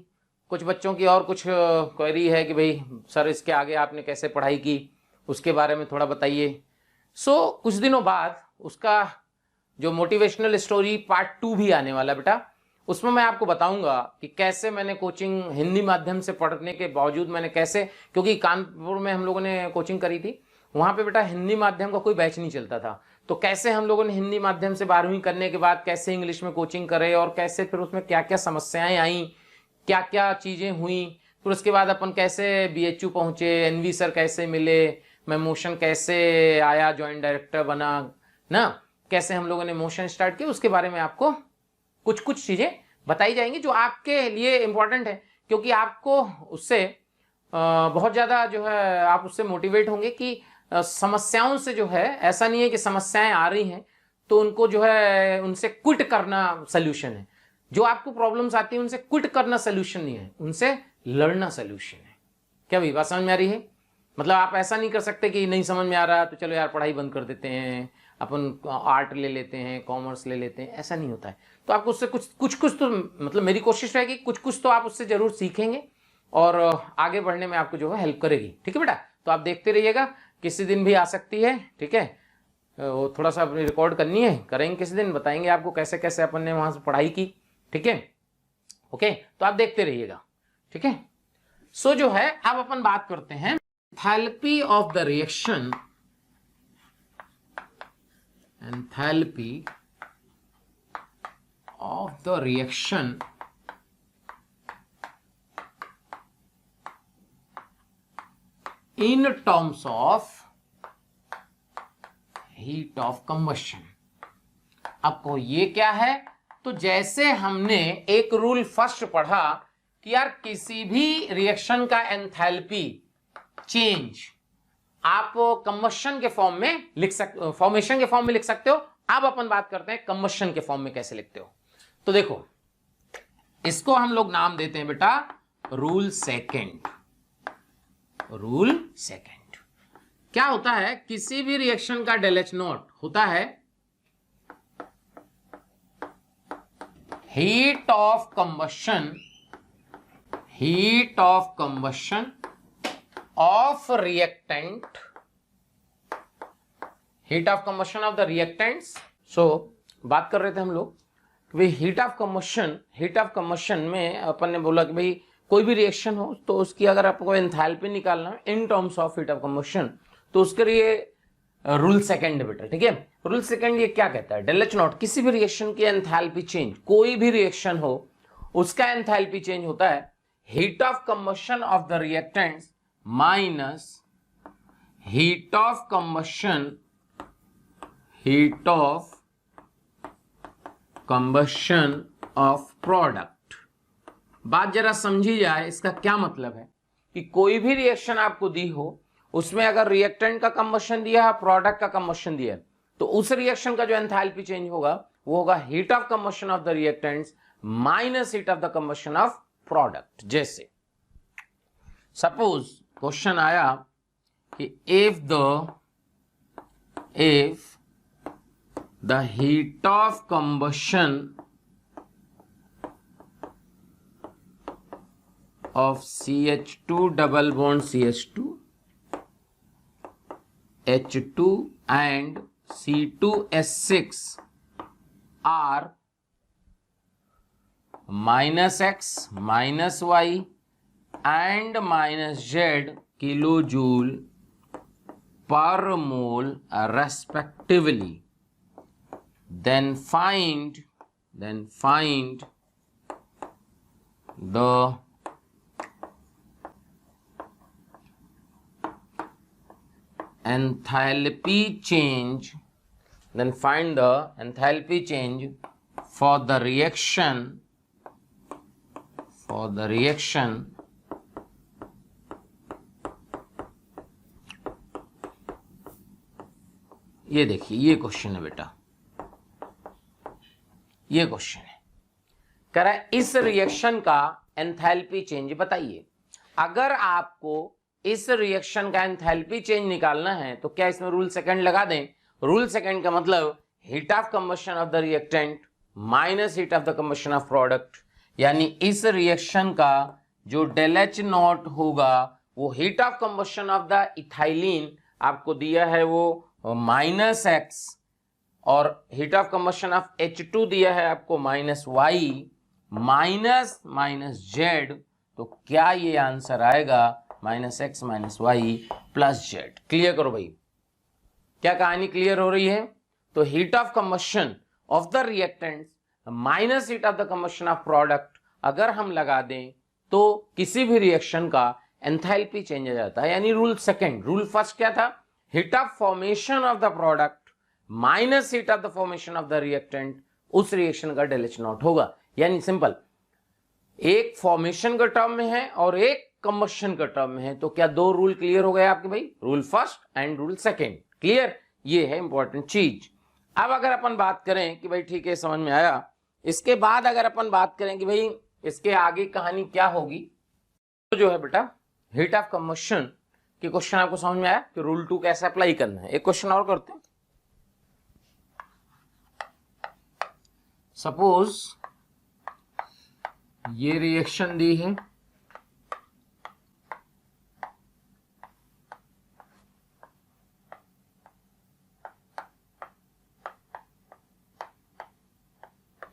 कुछ बच्चों की, और कुछ क्वेरी है कि भाई सर इसके आगे आपने कैसे पढ़ाई की, उसके बारे में थोड़ा बताइए। सो कुछ दिनों बाद उसका जो मोटिवेशनल स्टोरी पार्ट 2 भी आने वाला बेटा। उसमें मैं आपको बताऊंगा कि कैसे मैंने कोचिंग हिंदी माध्यम से पढ़ने के बावजूद मैंने कैसे, क्योंकि कानपुर में हम लोगों ने कोचिंग करी थी, वहां पे बेटा हिंदी माध्यम का कोई बैच नहीं चलता था। तो कैसे हम लोगों ने हिंदी माध्यम से 12वीं करने के बाद कैसे इंग्लिश में कोचिंग करे, और कैसे फिर उसमें क्या क्या समस्याएं आई, क्या क्या चीजें हुई, फिर उसके बाद अपन कैसे BHU पहुंचे, NV सर कैसे मिले, मैं मोशन कैसे आया, ज्वाइंट डायरेक्टर बना ना, कैसे हम लोगों ने मोशन स्टार्ट किया, उसके बारे में आपको कुछ कुछ चीजें बताई जाएंगी जो आपके लिए इंपॉर्टेंट है, क्योंकि आपको उससे बहुत ज्यादा जो है आप उससे मोटिवेट होंगे कि समस्याओं से जो है, ऐसा नहीं है कि समस्याएं आ रही हैं तो उनको जो है उनसे क्विट करना सल्यूशन है। जो आपको प्रॉब्लम्स आती है उनसे क्विट करना सल्यूशन नहीं है, उनसे लड़ना सल्यूशन है। क्या भाई बात समझ में आ रही है? मतलब आप ऐसा नहीं कर सकते कि नहीं समझ में आ रहा तो चलो यार पढ़ाई बंद कर देते हैं, अपन आर्ट ले लेते हैं, कॉमर्स ले लेते हैं, ऐसा नहीं होता है। तो आपको उससे कुछ तो मतलब मेरी कोशिश रहेगी कुछ तो आप उससे जरूर सीखेंगे और आगे बढ़ने में आपको जो है हेल्प करेगी। ठीक है बेटा? तो आप देखते रहिएगा, किसी दिन भी आ सकती है। ठीक है? वो थोड़ा सा अपनी रिकॉर्ड करनी है, करेंगे किसी दिन, बताएंगे आपको कैसे कैसे अपन ने वहां से पढ़ाई की। ठीक है? ओके, तो आप देखते रहिएगा। ठीक है? सो जो है अब अपन बात करते हैं enthalpy of the reaction. Enthalpy of the reaction in terms of heat of combustion। आपको ये क्या है? तो जैसे हमने एक रूल फर्स्ट पढ़ा कि यार किसी भी रिएक्शन का एंथैल्पी चेंज आप कंबशन के फॉर्म में लिख सकते, फॉर्मेशन के फॉर्म में लिख सकते हो। अब अपन बात करते हैं कंबशन के फॉर्म में कैसे लिखते हो। तो देखो, इसको हम लोग नाम देते हैं बेटा रूल सेकेंड। रूल सेकेंड क्या होता है? किसी भी रिएक्शन का डेल एच नॉट होता है heat of combustion, heat of combustion of reactant, heat of combustion of the reactants. So बात कर रहे थे हम लोग भाई हीट ऑफ कम्बशन में अपन ने बोला कि भाई कोई भी रिएक्शन हो तो उसकी अगर आपको एंथैल्पी निकालना है in terms of heat of combustion, तो उसके लिए रूल सेकंड है बेटा, ठीक है। रूल सेकंड ये क्या कहता है, डेल एच नॉट, किसी भी रिएक्शन की एंथैल्पी चेंज, कोई भी रिएक्शन हो उसका एंथैल्पी चेंज होता है heat of combustion of the reactants minus heat of combustion of product. बात जरा समझी जाए, इसका क्या मतलब है कि कोई भी रिएक्शन आपको दी हो, उसमें अगर रिएक्टेंट का कम्बशन दिया है, प्रोडक्ट का कम्बशन दिया है, तो उस रिएक्शन का जो एंथैल्पी चेंज होगा वो होगा heat of combustion of the reactants minus heat of the combustion of product. जैसे सपोज क्वेश्चन आया कि if the heat of combustion of CH2 double bond CH2, H2 and C2S6 are minus X minus Y and minus Z kilojoule per mole respectively, then find the enthalpy change, for the reaction ये देखिए, ये क्वेश्चन है बेटा, ये क्वेश्चन है, कह रहा है इस रिएक्शन का एंथैल्पी चेंज बताइए। अगर आपको इस रिएक्शन का एंथैल्पी चेंज निकालना है तो क्या इसमें रूल सेकंड लगा दें। रूल सेकंड का मतलब heat of combustion of the reactant minus heat of the combustion of product, यानी इस रिएक्शन का जो डेल एच नॉट होगा वो heat of combustion of the ethylene आपको दिया है वो माइनस एक्स, और heat of combustion of H2 दिया है आपको माइनस वाई माइनस जेड, तो क्या ये आंसर आएगा minus x minus y plus z. Clear करो भाई, क्या कहानी क्लियर हो रही है। तो heat of combustion of the reactants minus heat of the combustion of product अगर हम लगा दें तो किसी भी रिएक्शन का एंथैल्पी चेंज हो जाता है। यानी रूल सेकंड, रूल फर्स्ट क्या था, heat of formation of the product minus heat of the formation of the reactant, उस रिएक्शन का डेल एच नॉट होगा। यानी सिंपल, एक फॉर्मेशन का टर्म में है और एक कंबशन का टर्म में है, तो क्या दो रूल क्लियर हो गए आपके भाई, rule first and rule second. Clear, ये है इंपॉर्टेंट चीज। अब अगर अपन बात करें कि भाई ठीक है समझ में आया, इसके बाद अगर अपन बात करें कि भाई इसके आगे कहानी क्या होगी, तो जो है बेटा हीट ऑफ कंबशन के क्वेश्चन आपको समझ में आया कि रूल 2 कैसे अप्लाई करना है। एक क्वेश्चन और करते हैं। सपोज ये रिएक्शन दी है,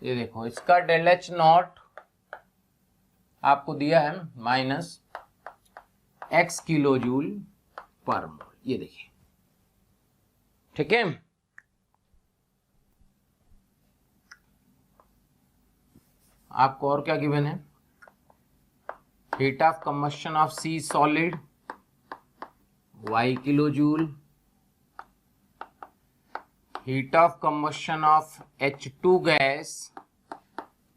ये देखो इसका डेल एच नॉट आपको दिया है माइनस एक्स किलो जूल पर मोल, ये देखिए ठीक है। आपको और क्या गिवन है, heat of combustion of C solid y kilo joule, heat of combustion of H2 gas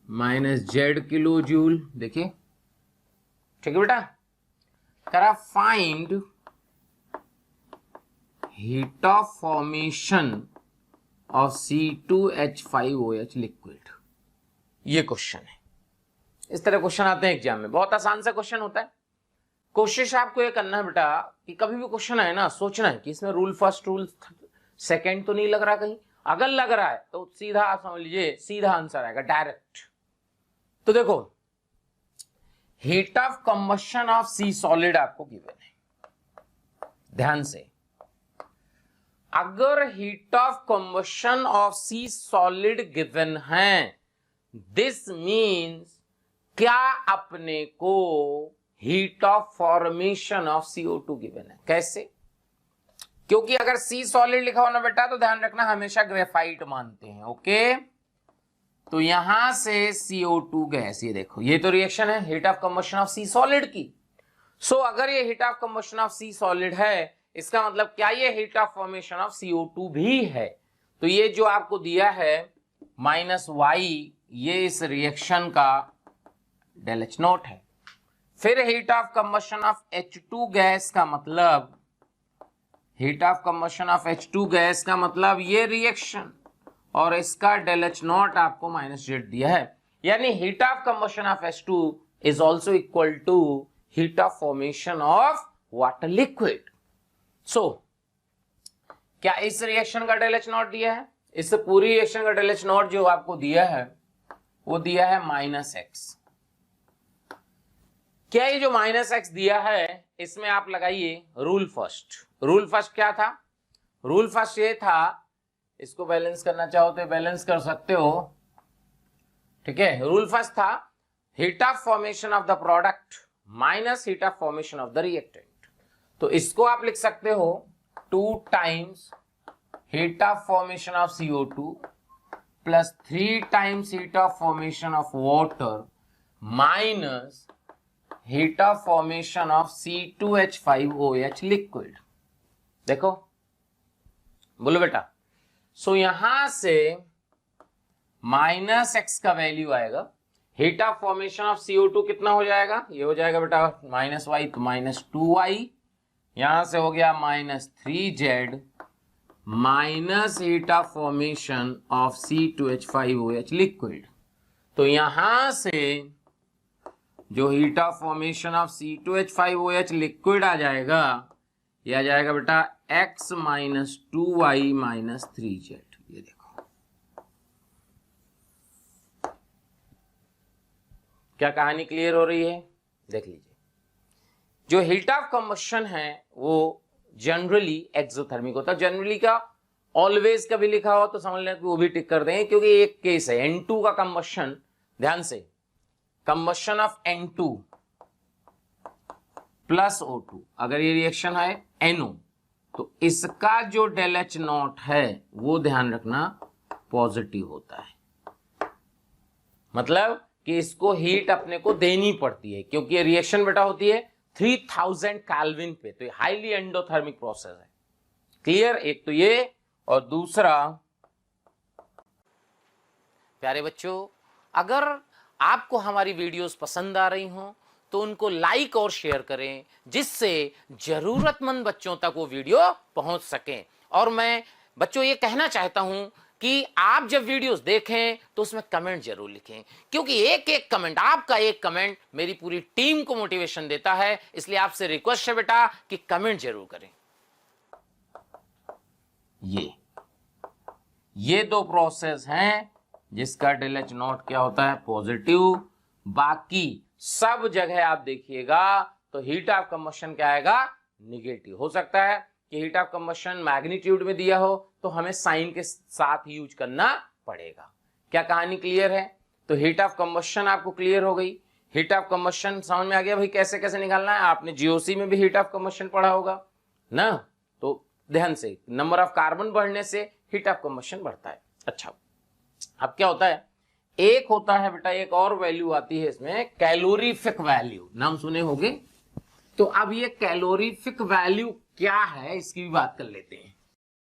minus z kilo joule. देखिए ठीक है बेटा, करा find heat of formation of C2H5OH liquid. ये क्वेश्चन है, इस तरह क्वेश्चन आते हैं एग्जाम में, बहुत आसान सा क्वेश्चन होता है। कोशिश आपको ये करना है बेटा कि कभी भी क्वेश्चन आए ना, सोचना है कि इसमें रूल फर्स्ट रूल सेकंड तो नहीं लग रहा कहीं, अगर लग रहा है तो सीधा समझ लीजिए सीधा आंसर आएगा डायरेक्ट। तो देखो heat of combustion of C solid आपको गिवन है, ध्यान से, अगर heat of combustion of C solid given है दिस मीन्स क्या अपने को heat of formation of CO2 given है। कैसे? क्योंकि अगर सी सॉलिड लिखा हो ना बेटा तो ध्यान रखना हमेशा ग्रेफाइट मानते हैं। ओके, तो यहां से CO2 गैस, ये देखो ये तो रिएक्शन है heat of combustion of C solid की। सो अगर ये heat of combustion of C solid है, इसका मतलब क्या ये heat of formation of CO2 भी है। तो ये जो आपको दिया है -y, ये इस रिएक्शन का डेल एच नॉट है। फिर heat of combustion of H2 gas का मतलब, heat of combustion of H2 gas का मतलब ये रिएक्शन, और इसका डेल एच नॉट आपको -z दिया है। यानी heat of combustion of H2 is also equal to heat of formation of water liquid. So क्या इस रिएक्शन का डेल एच नॉट दिया है? इस पूरी रिएक्शन का डेल एच नॉट जो आपको दिया है वो दिया है -x। क्या ये जो -x दिया है इसमें आप लगाइए रूल फर्स्ट। रूल फर्स्ट क्या था? रूल फर्स्ट ये था, इसको बैलेंस करना चाहो तो बैलेंस कर सकते हो, ठीक है। रूल फर्स्ट था heat of formation of the product minus heat of formation of the reactant. तो इसको आप लिख सकते हो 2 times heat of formation of CO2 plus 3 times heat of formation of water minus heat of formation of C2H5OH liquid. देखो, बोलो बेटा। सो यहां से -x का वैल्यू आएगा, heat of formation of CO2 कितना हो जाएगा? ये हो जाएगा बेटा -y, तो -2y, यहां से हो गया -3z minus heat of formation of C2H5OH liquid. तो यहां से जो heat of formation of C2H5OH liquid आ जाएगा, यह आ जाएगा बेटा x - 2y - 3z। ये देखो क्या कहानी क्लियर हो रही है? देख लीजिए, जो हीट ऑफ कंबशन है वो जनरली एक्सोथर्मिक होता है। जनरली का ऑलवेज का भी लिखा हो तो समझ लें कि वो भी टिक कर देंगे, क्योंकि एक केस है N2 का कंबशन, ध्यान से, combustion of N2 plus O2, अगर ये रिएक्शन है NO, तो इसका जो डेल एच नॉट है वो ध्यान रखना पॉजिटिव होता है। मतलब कि इसको हीट अपने को देनी पड़ती है, क्योंकि ये रिएक्शन बेटा होती है 3000 केल्विन पे, तो ये हाईली एंडोथर्मिक प्रोसेस है। क्लियर? एक तो ये, और दूसरा प्यारे बच्चों, अगर आपको हमारी वीडियोस पसंद आ रही हों तो उनको लाइक और शेयर करें, जिससे जरूरतमंद बच्चों तक वो वीडियो पहुंच सके। और मैं बच्चों ये कहना चाहता हूं कि आप जब वीडियोस देखें तो उसमें कमेंट जरूर लिखें, क्योंकि एक एक कमेंट, आपका एक कमेंट मेरी पूरी टीम को मोटिवेशन देता है। इसलिए आपसे रिक्वेस्ट है बेटा कि कमेंट जरूर करें। ये 2 प्रोसेस हैं जिसका डेल एच नॉट क्या होता है? पॉजिटिव। बाकी सब जगह आप देखिएगा तो हीट ऑफ कंबशन क्या आएगा? निगेटिव। हो सकता है कि हीट ऑफ कंबशन मैग्नीट्यूड में दिया हो तो हमें साइन के साथ यूज करना पड़ेगा। क्या कहानी क्लियर है? तो हीट ऑफ कंबशन आपको क्लियर हो गई। हीट ऑफ कंबशन समझ में आ गया भाई कैसे कैसे निकालना है? आपने जीओसी में भी हीट ऑफ कंबशन पढ़ा होगा ना, तो ध्यान से, नंबर ऑफ कार्बन बढ़ने से हीट ऑफ कंबशन बढ़ता है। अच्छा, अब क्या होता है? एक होता है बेटा, एक और वैल्यू आती है इसमें, कैलोरीफिक वैल्यू, नाम सुने होंगे। तो अब ये कैलोरीफिक वैल्यू क्या है इसकी भी बात कर लेते हैं।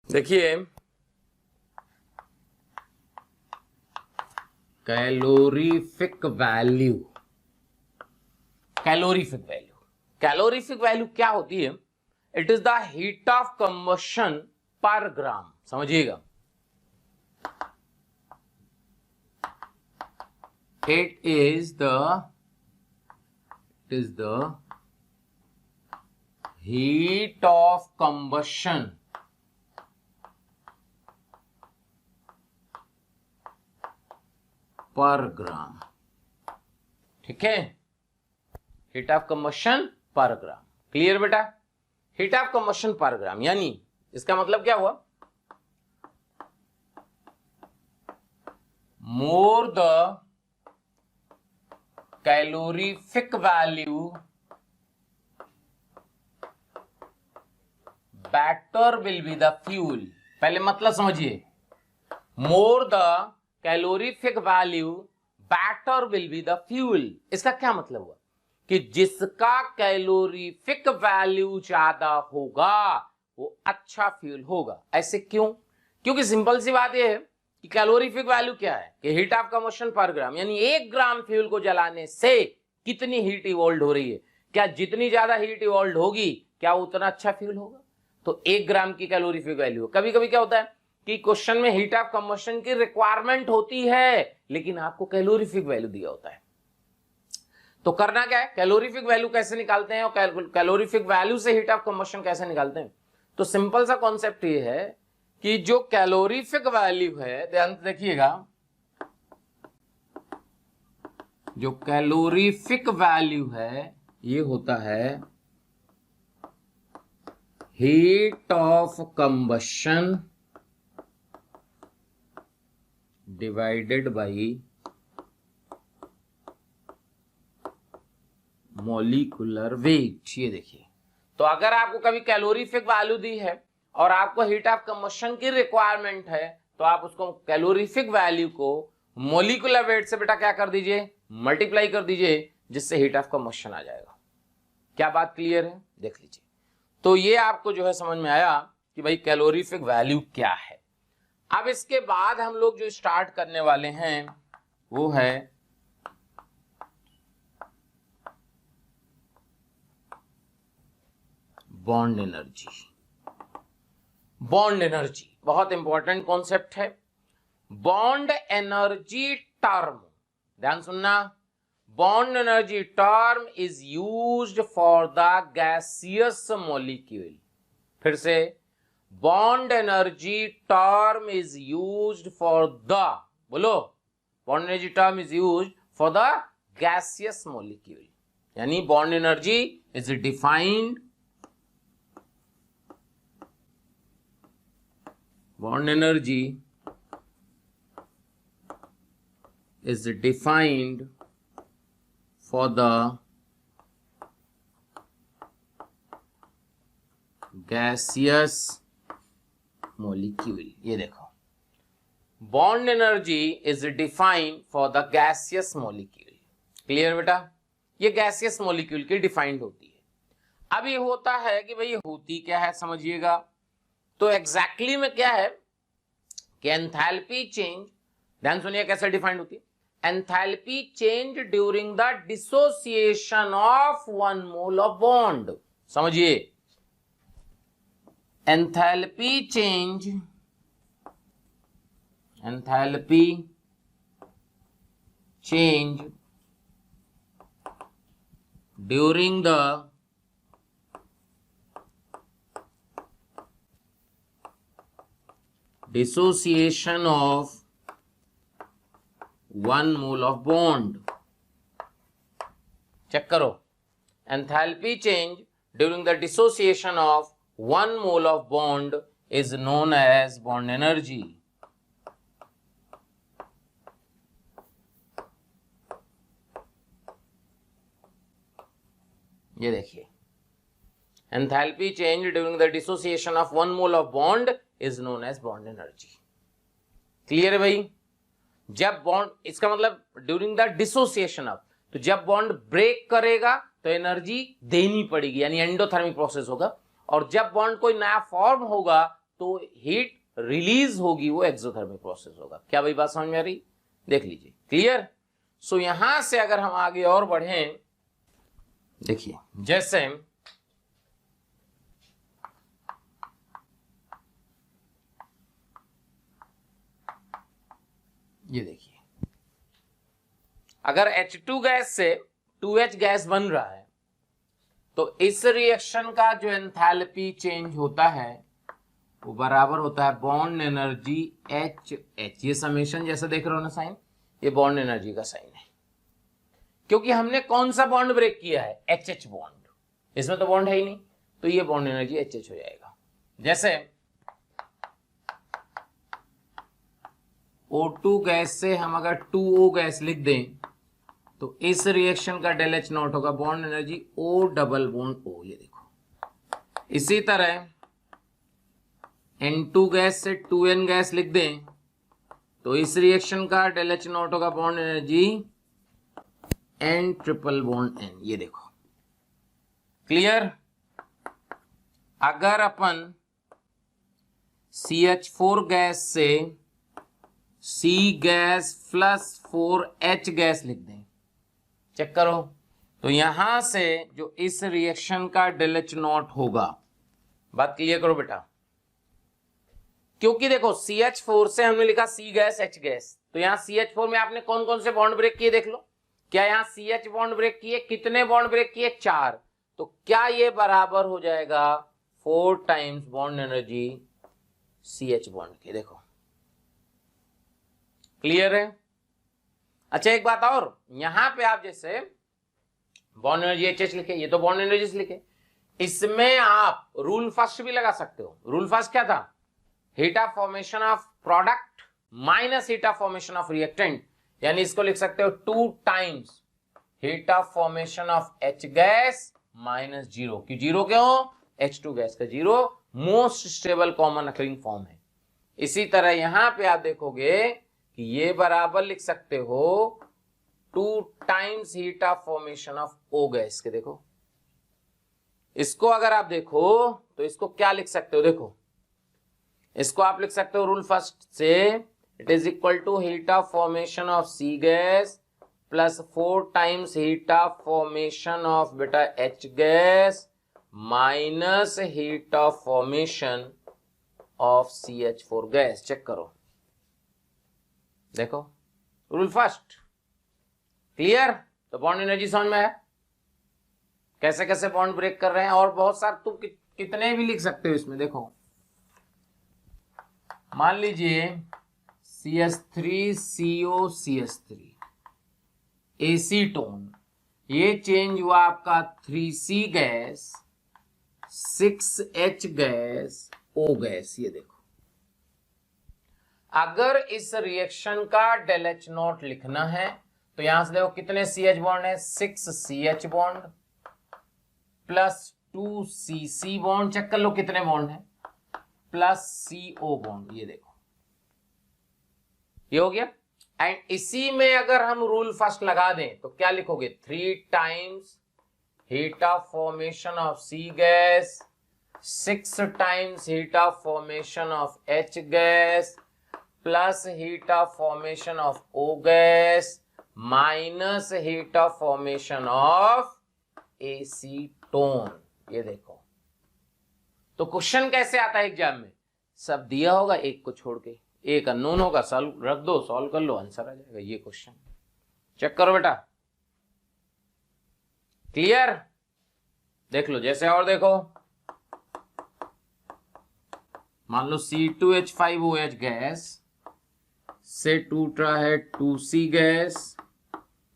देखिए, कैलोरीफिक वैल्यू, कैलोरीफिक वैल्यू क्या होती है? It is the heat of combustion पर ग्राम। समझिएगा, it is the heat of combustion पर ग्राम। ठीक है, हीट ऑफ कंबशन पर ग्राम। क्लियर बेटा? हीट ऑफ कंबशन पर ग्राम, यानी इसका मतलब क्या हुआ? More the calorific value, better will be the fuel. पहले मतलब समझिए, more the calorific value, better will be the fuel. इसका क्या मतलब हुआ कि जिसका कैलोरीफिक वैल्यू ज्यादा होगा वो अच्छा फ्यूल होगा। ऐसे क्यों? क्योंकि सिंपल सी बात यह है कि कैलोरीफिक वैल्यू क्या है कि हीट ऑफ कंबशन पर ग्राम, यानी 1 ग्राम फ्यूल को जलाने से कितनी हीट इवॉल्व हो रही है। क्या जितनी ज्यादा हीट इवॉल्व होगी क्या उतना अच्छा फ्यूल होगा? तो 1 ग्राम की कैलोरीफिक वैल्यू। कभी कभी क्या होता है कि क्वेश्चन में हीट ऑफ कंबशन की रिक्वायरमेंट होती है लेकिन आपको कैलोरीफिक वैल्यू दिया होता है। तो करना क्या है, कैलोरीफिक वैल्यू कैसे निकालते हैं और कैलोरीफिक वैल्यू से हीट ऑफ कंबशन कैसे निकालते हैं? तो सिंपल सा कॉन्सेप्ट ये है कि जो कैलोरीफिक वैल्यू है, ध्यान से देखिएगा, जो कैलोरीफिक वैल्यू है ये होता है heat of combustion divided by molecular weight. ये देखिए, तो अगर आपको कभी कैलोरीफिक वैल्यू दी है और आपको हीट ऑफ कंबशन की रिक्वायरमेंट है तो आप उसको कैलोरीफिक वैल्यू को मॉलिक्यूलर वेट से बेटा क्या कर दीजिए, मल्टीप्लाई कर दीजिए, जिससे हीट ऑफ कंबशन आ जाएगा। क्या बात क्लियर है? देख लीजिए। तो ये आपको जो है समझ में आया कि भाई कैलोरीफिक वैल्यू क्या है। अब इसके बाद हम लोग जो स्टार्ट करने वाले हैं वो है बॉन्ड एनर्जी। बॉन्ड एनर्जी बहुत इंपॉर्टेंट कॉन्सेप्ट है। बॉन्ड एनर्जी टर्म, ध्यान सुनना, bond energy term is used for the gaseous molecule. फिर से, bond energy term is used for the, बोलो, bond energy term is used for the gaseous molecule, यानी bond energy is defined, bond energy is defined for the gaseous molecule। ये देखो, bond energy is defined for the gaseous molecule। Clear बेटा? ये gaseous molecule की डिफाइंड होती है। अब ये होता है कि भाई होती क्या है समझिएगा। तो एग्जैक्टली में क्या है कि एंथैल्पी चेंज, ध्यान सुनिए कैसे डिफाइंड होती है। Enthalpy change during the dissociation of 1 mole of bond. समझिए, enthalpy change, enthalpy change during the dissociation of 1 mole of bond। Check करो, enthalpy change during the dissociation of 1 mole of bond is known as bond energy। ये देखिए, enthalpy change during the dissociation of 1 mole of bond is known as bond energy। Clear है भाई? जब बॉन्ड, इसका मतलब ड्यूरिंग द डिसोसिएशन ऑफ, तो जब बॉन्ड ब्रेक करेगा तो एनर्जी देनी पड़ेगी, यानी एंडोथर्मिक प्रोसेस होगा, और जब बॉन्ड कोई नया फॉर्म होगा तो हीट रिलीज होगी, वो एक्सोथर्मिक प्रोसेस होगा। क्या भाई बात समझ में आ रही? देख लीजिए। क्लियर? सो यहां से अगर हम आगे और बढ़ें, देखिए जैसे ये देखिए, अगर H2 गैस से 2H गैस बन रहा है तो इस रिएक्शन का जो एंथैल्पी चेंज होता है वो बराबर होता है बॉन्ड एनर्जी HH। ये समेशन जैसे देख रहे हो ना साइन, ये बॉन्ड एनर्जी का साइन है, क्योंकि हमने कौन सा बॉन्ड ब्रेक किया है, HH बॉन्ड। इसमें तो बॉन्ड है ही नहीं, तो ये बॉन्ड एनर्जी HH हो जाएगा। जैसे O2 गैस से हम अगर 2O गैस लिख दें तो इस रिएक्शन का डेल एच नॉट होगा bond energy O double bond O, ये देखो। इसी तरह N2 गैस से 2N गैस लिख दें तो इस रिएक्शन का डेल एच नॉट होगा bond energy N triple bond N, ये देखो। क्लियर? अगर अपन CH4 गैस से C gas plus 4H gas लिख दें, चेक करो, तो यहां से जो इस रिएक्शन का डेल एच नॉट होगा, बात क्लियर करो बेटा, क्योंकि देखो CH4 से हमने लिखा C गैस H गैस, तो यहां CH4 में आपने कौन कौन से बॉन्ड ब्रेक किए देख लो। क्या यहां CH बॉन्ड ब्रेक किए? कितने बॉन्ड ब्रेक किए? 4। तो क्या ये बराबर हो जाएगा 4 times bond energy CH bond के? देखो क्लियर है? अच्छा एक बात और, यहां पे आप जैसे बॉन्ड एनर्जी HH लिखे, ये तो बॉन्ड एनर्जी लिखे, इसमें आप रूल फर्स्ट भी लगा सकते हो। रूल फर्स्ट क्या था? Heat of formation of product minus heat of formation of reactant, यानी इसको लिख सकते हो 2 times heat of formation of H gas minus 0। कि 0 क्यों? H2 गैस का 0 most stable common occurring form है। इसी तरह यहां पे आप देखोगे कि ये बराबर लिख सकते हो 2 times heat of formation of O gas के। देखो इसको अगर आप देखो तो इसको क्या लिख सकते हो? देखो इसको आप लिख सकते हो रूल फर्स्ट से, it is equal to heat of formation of C gas plus 4 times heat of formation of बेटा H gas minus heat of formation of CH4 gas. Check करो, देखो रूल फर्स्ट। क्लियर? तो बॉन्ड एनर्जी समझ में है कैसे कैसे बॉन्ड ब्रेक कर रहे हैं, और बहुत सारे तुम कितने भी लिख सकते हो इसमें। देखो मान लीजिए CH3COCH3 एसीटोन, ये चेंज हुआ आपका 3C gas 6H gas O gas. ये देखो अगर इस रिएक्शन का डेल एच नॉट लिखना है तो यहां से देखो कितने CH बॉन्ड है, 6CH bond plus 2CC bond, check कर लो कितने बॉन्ड है, प्लस CO बॉन्ड। ये देखो ये हो गया। एंड इसी में अगर हम रूल फर्स्ट लगा दें तो क्या लिखोगे, 3 times heat of formation of C gas 6 times heat of formation of H gas plus heat of formation of O gas minus heat of formation of acetone. ये देखो तो क्वेश्चन कैसे आता है एग्जाम में, सब दिया होगा, एक को छोड़ के एक अननोन होगा, सॉल्व रख दो, सॉल्व कर लो, आंसर आ जाएगा। ये क्वेश्चन चेक करो बेटा। क्लियर? देख लो जैसे, और देखो मान लो C2H5OH गैस से टूट रहा है 2C gas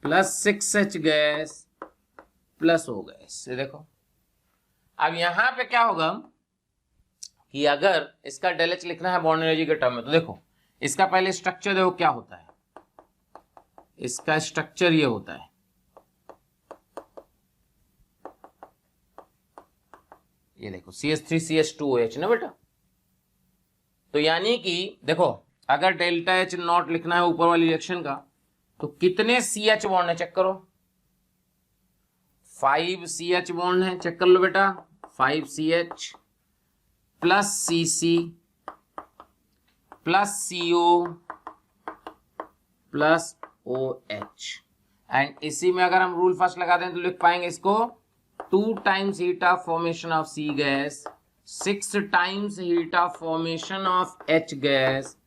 plus 6H gas plus O gas. ये देखो अब यहां पे क्या होगा कि अगर इसका डेल एच लिखना है बॉन्ड एनर्जी के टर्म में, तो देखो इसका पहले स्ट्रक्चर देखो क्या होता है। इसका स्ट्रक्चर ये होता है, ये देखो CH3CH2OH ना बेटा। तो यानी कि देखो अगर डेल्टा एच नॉट लिखना है ऊपर वाली रिएक्शन का तो कितने CH बॉन्ड है, चेक करो 5 CH बॉन्ड है, चेक कर लो बेटा 5 CH plus CC plus CO plus OH। And इसी में अगर हम रूल फर्स्ट लगा दें तो लिख पाएंगे इसको 2 times heat of formation of C gas 6 times heat of formation of H gas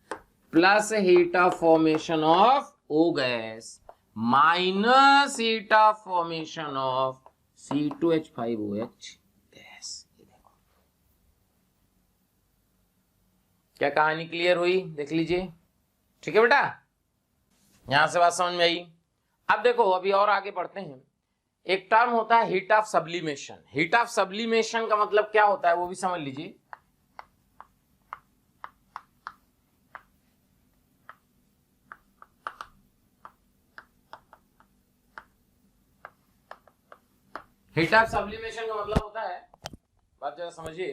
plus heat of formation of O gas minus heat of formation of C2H5OH gas. क्या कहानी क्लियर हुई? देख लीजिए, ठीक है बेटा, यहां से बात समझ में आई। अब देखो अभी और आगे बढ़ते हैं। एक टर्म होता है heat of sublimation. Heat of sublimation का मतलब क्या होता है वो भी समझ लीजिए। हीट ऑफ सब्लिमेशन का मतलब होता है, बात जरा समझिए,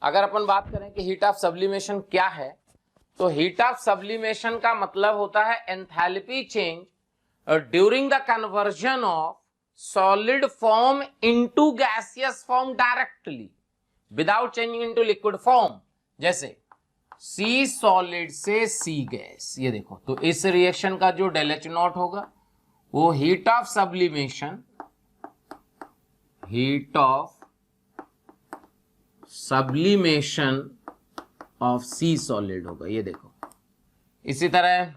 अगर अपन बात करें कि हीट ऑफ सब्लिमेशन क्या है, तो हीट ऑफ सब्लिमेशन का मतलब होता है enthalpy change during the conversion of solid form into gaseous form directly without changing into liquid form. जैसे सी सॉलिड से सी गैस, ये देखो, तो इस रिएक्शन का जो डेल एच नॉट होगा वो heat of sublimation, heat of sublimation of C solid होगा, ये देखो। इसी तरह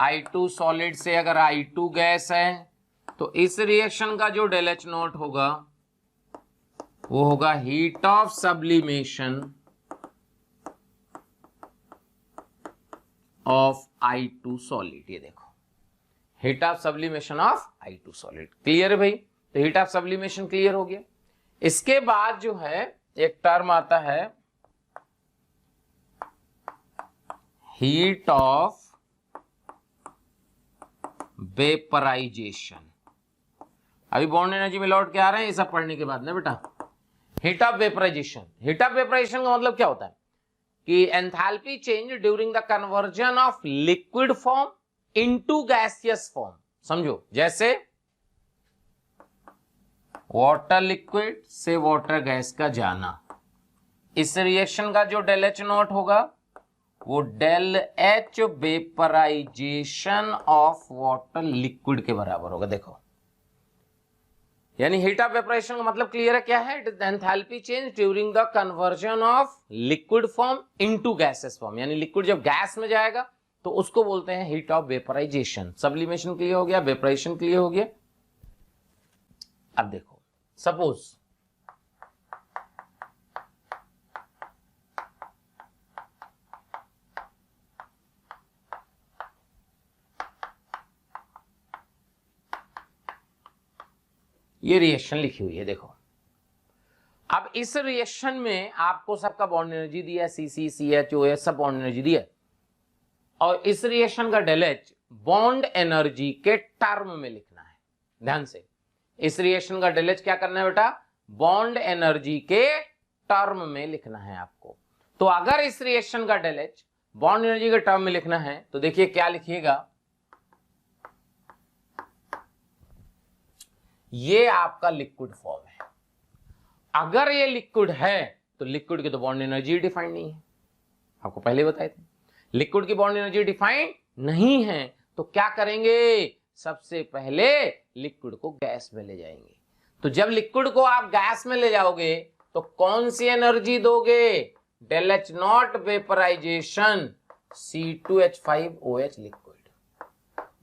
I2 सॉलिड से अगर I2 गैस है तो इस रिएक्शन का जो डेल एच नॉट होगा वो होगा heat of sublimation of I2 solid, ये देखो, heat of sublimation of I2 solid. Clear है भाई? तो हीट ऑफ सब्लिमेशन क्लियर हो गया। इसके बाद जो है एक टर्म आता है हीट ऑफ वेपराइजेशन। अभी बॉन्ड एनर्जी में लौट के आ रहे हैं ये सब पढ़ने के बाद ना बेटा। Heat of vaporisation, heat of vaporisation का मतलब क्या होता है कि enthalpy change during the conversion of liquid form into gaseous form. समझो, जैसे वाटर लिक्विड से वाटर गैस का जाना, इस रिएक्शन का जो डेल एच नॉट होगा वो del H vaporisation of water liquid के बराबर होगा। देखो, यानी हीट ऑफ वेपराइजेशन का मतलब क्लियर है क्या है? It is enthalpy change during the conversion of liquid form into gases form, यानी लिक्विड जब गैस में जाएगा तो उसको बोलते हैं heat of vaporisation. Sublimation clear हो गया, वेपराइजेशन क्लियर हो गया। अब देखो, सपोज ये रिएक्शन लिखी हुई है, देखो। अब इस रिएक्शन में आपको सबका बॉन्ड एनर्जी दिया है, सी सी एच ओ एच सब बॉन्ड एनर्जी दिया है, और इस रिएक्शन का डेल एच बॉन्ड एनर्जी के टर्म में लिखना है। ध्यान से, इस रिएक्शन का डेल एच क्या करना है बेटा? बॉन्ड एनर्जी के टर्म में लिखना है आपको। तो अगर इस रिएक्शन का डेल एच बॉन्ड एनर्जी के टर्म में लिखना है तो देखिए क्या लिखिएगा, ये आपका लिक्विड फॉर्म है। अगर ये लिक्विड है तो लिक्विड की तो बॉन्ड एनर्जी डिफाइंड नहीं है, आपको पहले बताए थे। लिक्विड की बॉन्ड एनर्जी डिफाइंड नहीं है तो क्या करेंगे? सबसे पहले लिक्विड को गैस में ले जाएंगे। तो जब लिक्विड को आप गैस में ले जाओगे तो कौन सी एनर्जी दोगे? Del H not vaporisation C2H5OH liquid.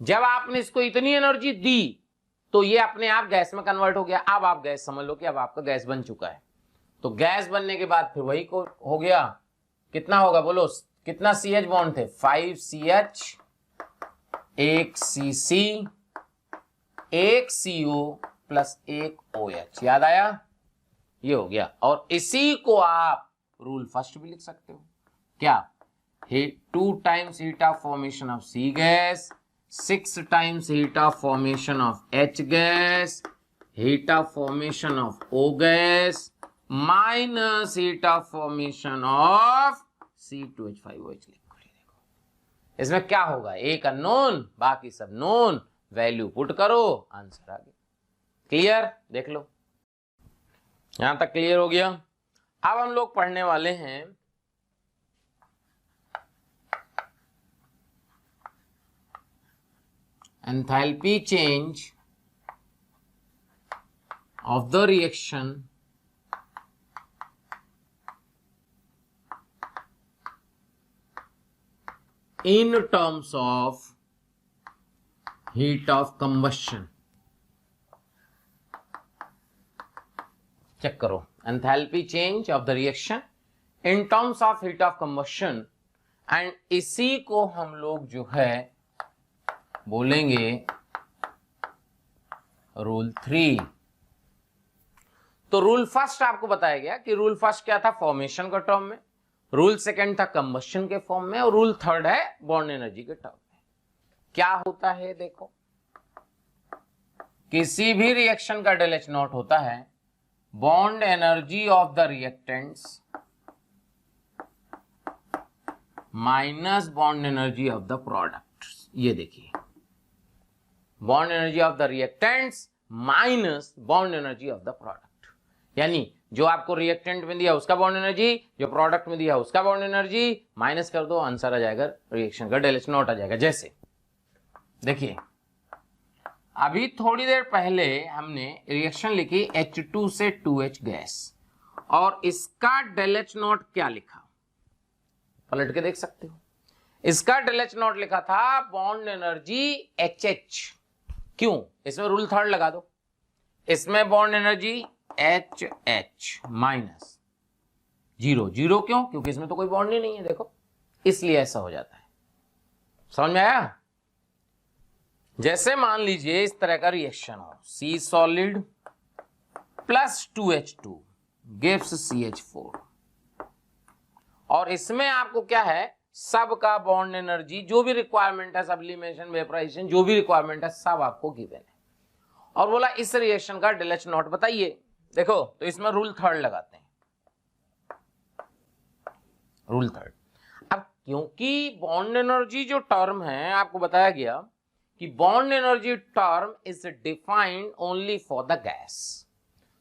जब आपने इसको इतनी एनर्जी दी तो ये अपने आप गैस में कन्वर्ट हो गया। अब आप गैस समझ लो कि अब आपका गैस बन चुका है। तो गैस बनने के बाद फिर वही को हो गया, कितना होगा बोलो? कितना CH बॉन्ड थे? 5CH, 1 CC, 1 CO plus 1 OH। याद आया? ये हो गया। और इसी को आप रूल फर्स्ट भी लिख सकते हो। क्या? 2 times heat of formation of C gas, 6 times heat of formation of H gas, heat of formation of O gas minus heat of formation of C2H5OH liquid। इसमें क्या होगा? एक अननोन, बाकी सब नोन। वैल्यू पुट करो, आंसर आ गया। क्लियर? देख लो, यहां तक क्लियर हो गया। अब हम लोग पढ़ने वाले हैं enthalpy change of the reaction in terms of heat of combustion। Check करो, enthalpy change of the reaction in terms of heat of combustion, and इसी को हम लोग जो है बोलेंगे रूल 3। तो रूल फर्स्ट आपको बताया गया कि रूल फर्स्ट क्या था? फॉर्मेशन का टर्म में। रूल सेकंड था कंबस्शन के फॉर्म में, और रूल थर्ड है बॉन्ड एनर्जी के टर्म में। क्या होता है देखो, किसी भी रिएक्शन का डेल एच नॉट होता है bond energy of the reactants minus bond energy of the product. ये देखिए, bond energy of the reactants minus bond energy of the product, यानी जो आपको रिएक्टेंट में दिया उसका बॉन्ड एनर्जी, जो प्रोडक्ट में दिया उसका बॉन्ड एनर्जी, माइनस कर दो, आंसर आ जाएगा रिएक्शन का डेल एच नॉट आ जाएगा। जैसे देखिए, अभी थोड़ी देर पहले हमने रिएक्शन लिखी H2 से 2H गैस, और इसका डेल एच नॉट क्या लिखा, पलट के देख सकते हो। इसका डेल एच नॉट लिखा था बॉन्ड एनर्जी HH। क्यों? इसमें रूल थर्ड लगा दो, इसमें बॉन्ड एनर्जी HH माइनस 0। 0 क्यों? क्योंकि इसमें तो कोई बॉन्ड ही नहीं है, देखो, इसलिए ऐसा हो जाता है। समझ में आया? जैसे मान लीजिए इस तरह का रिएक्शन हो, C solid plus 2H2 gives CH4, और इसमें आपको क्या है, सब का बॉन्ड एनर्जी जो भी रिक्वायरमेंट है, सब्लिमेशन, वेपराइजेशन, जो भी रिक्वायरमेंट है सब आपको गिवन है, और बोला इस रिएक्शन का डेल एच नॉट बताइए। देखो, तो इसमें रूल थर्ड लगाते हैं, रूल थर्ड। अब क्योंकि बॉन्ड एनर्जी जो टर्म है, आपको बताया गया कि bond energy term is defined only for the gas.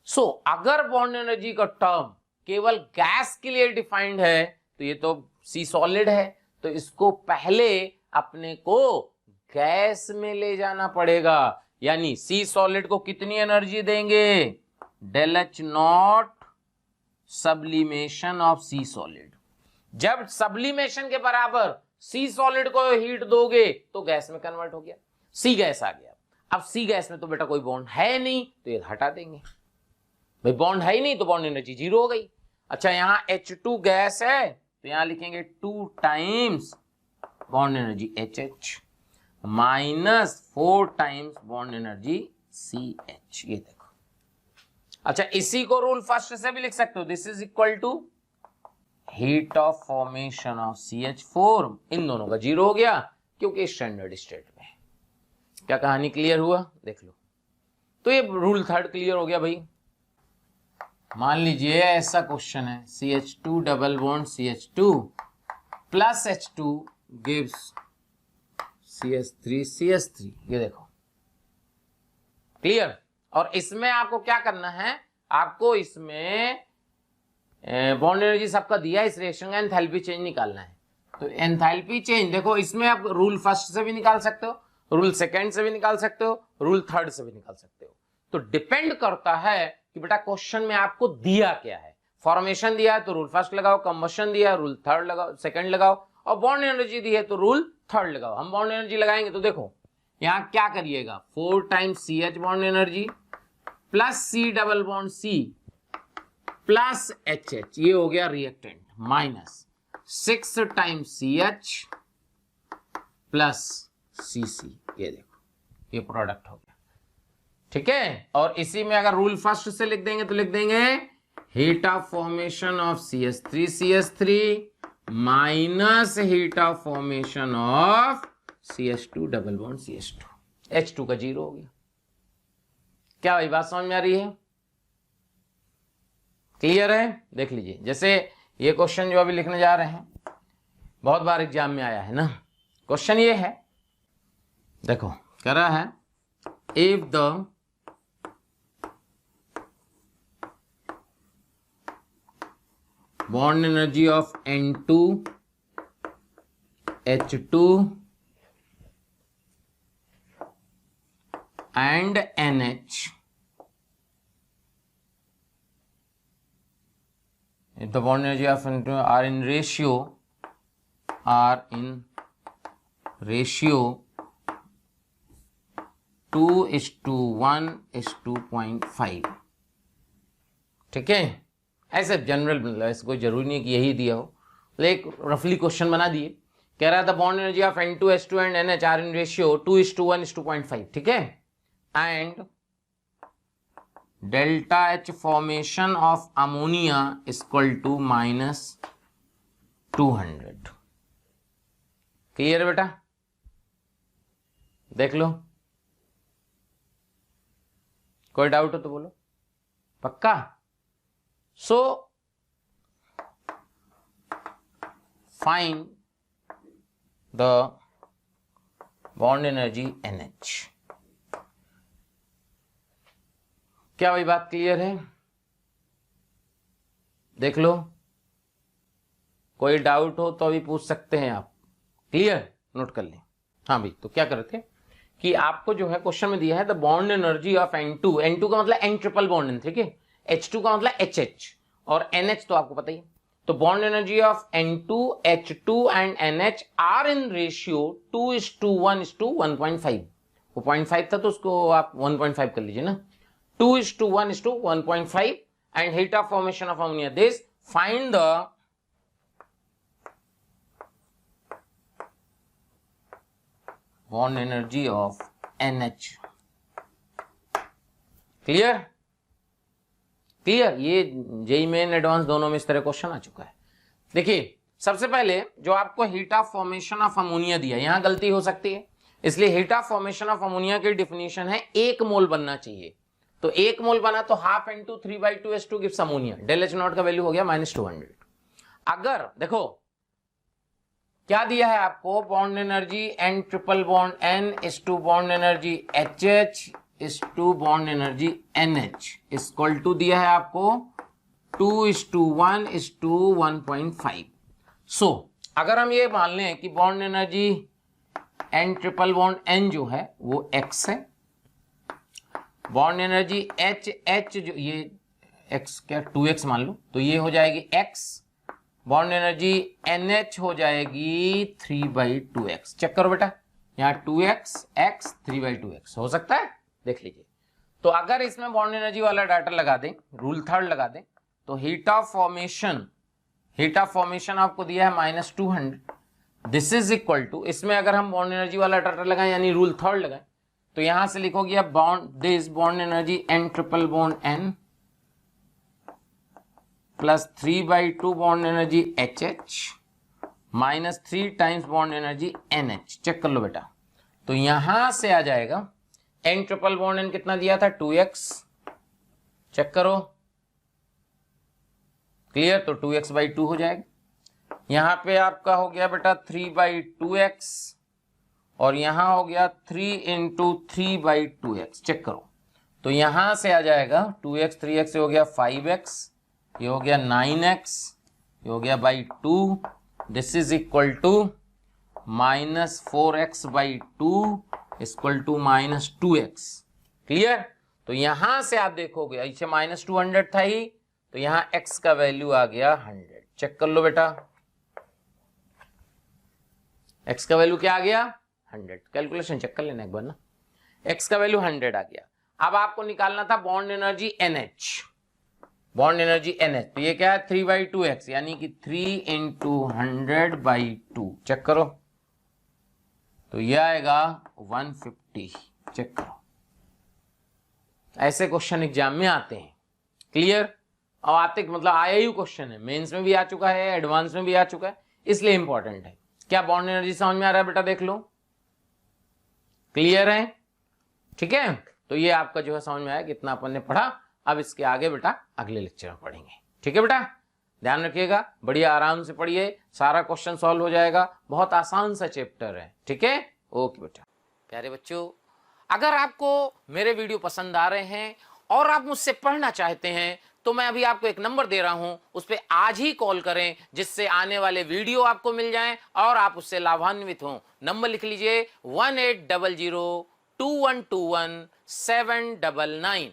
So अगर बॉन्ड एनर्जी का टर्म केवल गैस के लिए डिफाइंड है, तो ये तो सी सॉलिड है, तो इसको पहले अपने को गैस में ले जाना पड़ेगा, यानी सी सॉलिड को कितनी एनर्जी देंगे, del H not sublimation of C solid. जब सब्लिमेशन के बराबर सी सॉलिड को हीट दोगे तो गैस में कन्वर्ट हो गया, सी गैस आ गया। अब सी गैस में तो बेटा कोई बॉन्ड है नहीं, तो ये हटा देंगे, भाई बॉन्ड है ही नहीं तो बॉन्ड एनर्जी 0 हो गई। अच्छा, यहां H2 गैस है, तो यहां लिखेंगे 2 times bond energy HH minus 4 times bond energy CH। ये देखो, अच्छा इसी को रूल फर्स्ट से भी लिख सकते हो, this is equal to heat of formation of CH4, इन दोनों का 0 हो गया क्योंकि स्टैंडर्ड स्टेट में। क्या कहानी क्लियर हुआ? देख लो, तो ये रूल थर्ड क्लियर हो गया भाई। मान लीजिए ऐसा क्वेश्चन है, CH2 double bond CH2 plus H2 gives CH3। ये देखो, क्लियर। और इसमें आपको क्या करना है, आपको इसमें बॉन्ड एनर्जी सबका दिया, इस रिएक्शन का एंथैल्पी चेंज निकालना है। तो एंथैल्पी चेंज देखो, इसमें आप रूल फर्स्ट से भी निकाल सकते हो, रूल सेकंड से भी निकाल सकते हो, रूल थर्ड से भी निकाल सकते हो। तो डिपेंड करता है कि बेटा क्वेश्चन में आपको दिया क्या है। फॉर्मेशन दिया है तो रूल फर्स्ट लगाओ, कंबशन दिया है रूल थर्ड लगाओ, सेकंड लगाओ, और बॉन्ड एनर्जी दी है तो रूल थर्ड लगाओ। हम बॉन्ड एनर्जी लगाएंगे तो देखो यहां क्या करिएगा, 4 times CH bond energy plus C double bond C plus HH, ये हो गया reactant, minus 6 times CH plus CC। ये देखो, ये प्रोडक्ट हो गया, ठीक है। और इसी में अगर रूल फर्स्ट से लिख देंगे तो लिख देंगे heat of formation of CH3 minus heat of formation of CH2 double bond CH2, H2 का 0 हो गया। क्या भाई बात समझ में आ रही है? क्लियर है? देख लीजिए, जैसे ये क्वेश्चन जो अभी लिखने जा रहे हैं, बहुत बार एग्जाम में आया है ना। क्वेश्चन ये है, देखो कह रहा है, if the bond energy of N2 H2 and NH, if the bond energy of N2 are in ratio 2:1:2.5, ठीक है। ऐसे जनरल मतलब ऐसे कोई जरूरी नहीं कि यही दिया हो, लेकिन रफली क्वेश्चन बना दिए। कह रहा था bond energy of N2 H2 and NH are in ratio 2:1:2.5, ठीक है, and delta H formation of ammonia equal to -200। Clear बेटा? देख लो, कोई डाउट हो तो बोलो, पक्का? So find the bond energy NH। क्या वही बात क्लियर है? देख लो, कोई डाउट हो तो अभी पूछ सकते हैं आप। क्लियर? नोट कर लें। हाँ भाई, तो क्या कर रहे थे कि आपको जो है क्वेश्चन में दिया है the bond energy of N2, N2 का मतलब N ट्रिपल बॉन्ड, ठीक है, H2 का मतलब HH और NH तो आपको पता ही है। तो bond energy of N2, H2 and NH are in ratio 2:1:1.5। वो 0.5 था तो उसको आप 1.5 कर लीजिए ना। 2:1:1.5 and heat of formation of ammonia. This find the bond energy of NH। Clear? Clear? ये जेई मेन एडवांस दोनों में इस तरह क्वेश्चन आ चुका है। देखिए, सबसे पहले जो आपको heat of formation of ammonia दिया, यहां गलती हो सकती है, इसलिए heat of formation of ammonia की डिफिनीशन है 1 मोल बनना चाहिए। तो 1 मोल बना तो half N2 3/2 gives ammonia. Del H not का वैल्यू हो गया -200। अगर देखो क्या दिया है आपको, bond energy N triple bond N is to bond energy HH is to bond energy NH equal to दिया है आपको 2:1:1.5। सो अगर हम ये मान लें कि bond energy N triple bond N जो है वो X है, बॉन्ड एनर्जी H जो ये X क्या 2X मान लो, तो ये हो जाएगी X, बॉन्ड एनर्जी NH हो जाएगी 3/2X। चेक करो बेटा, यहाँ 2X X 3/2X हो सकता है, देख लीजिए। तो अगर इसमें बॉन्ड एनर्जी वाला डाटा लगा दें, रूल थर्ड लगा दें, तो हीट ऑफ फॉर्मेशन आपको दिया है -200। दिस इज इक्वल टू, इसमें अगर हम बॉन्ड एनर्जी वाला डाटा लगाएं यानी रूल थर्ड लगाएं, तो यहां से लिखोगे आप this bond energy N triple bond N plus 3/2 bond energy HH minus 3 times bond energy NH। Check कर लो बेटा, तो यहां से आ जाएगा N ट्रिपल बॉन्ड N कितना दिया था 2X, चेक करो, क्लियर? तो 2X/2 हो जाएगा। यहां पे आपका हो गया बेटा 3/2X और यहां हो गया 3 × 3/2X। चेक करो, तो यहां से आ जाएगा 2X 3X से हो गया 5X, ये हो गया 9X, ये हो गया /2। This is equal to -4X/2 equal to -2X। Clear? तो यहां से आप देखोगे इसे -200 था ही, तो यहां X का वैल्यू आ गया 100। चेक कर लो बेटा, X का वैल्यू क्या आ गया 100। कैलकुलेशन चेक कर लेना एक बार ना, X का वैल्यू 100 आ गया। अब आपको निकालना था bond energy NH, bond energy NH, तो ये क्या है 3/2X यानी कि 3 × 100/2। चेक करो, तो ये आएगा 150। चेक करो, ऐसे क्वेश्चन एग्जाम में आते हैं। क्लियर? और आते मतलब आया ही क्वेश्चन है, मेंस में भी आ चुका है, एडवांस में भी आ चुका है, इसलिए इंपॉर्टेंट है। क्या बॉन्ड एनर्जी समझ में आ रहा है बेटा? देख लो, क्लियर है? ठीक है, तो ये आपका जो है समझ में आया कितना अपन ने पढ़ा। अब इसके आगे बेटा अगले लेक्चर में पढ़ेंगे। ठीक है बेटा, ध्यान रखिएगा, बढ़िया आराम से पढ़िए, सारा क्वेश्चन सॉल्व हो जाएगा, बहुत आसान सा चैप्टर है। ठीक है, ओके बेटा। प्यारे बच्चों, अगर आपको मेरे वीडियो पसंद आ रहे हैं और आप मुझसे पढ़ना चाहते हैं तो मैं अभी आपको एक नंबर दे रहा हूं, उस पर आज ही कॉल करें, जिससे आने वाले वीडियो आपको मिल जाएं और आप उससे लाभान्वित हों। नंबर लिख लीजिए 1800 2121 799।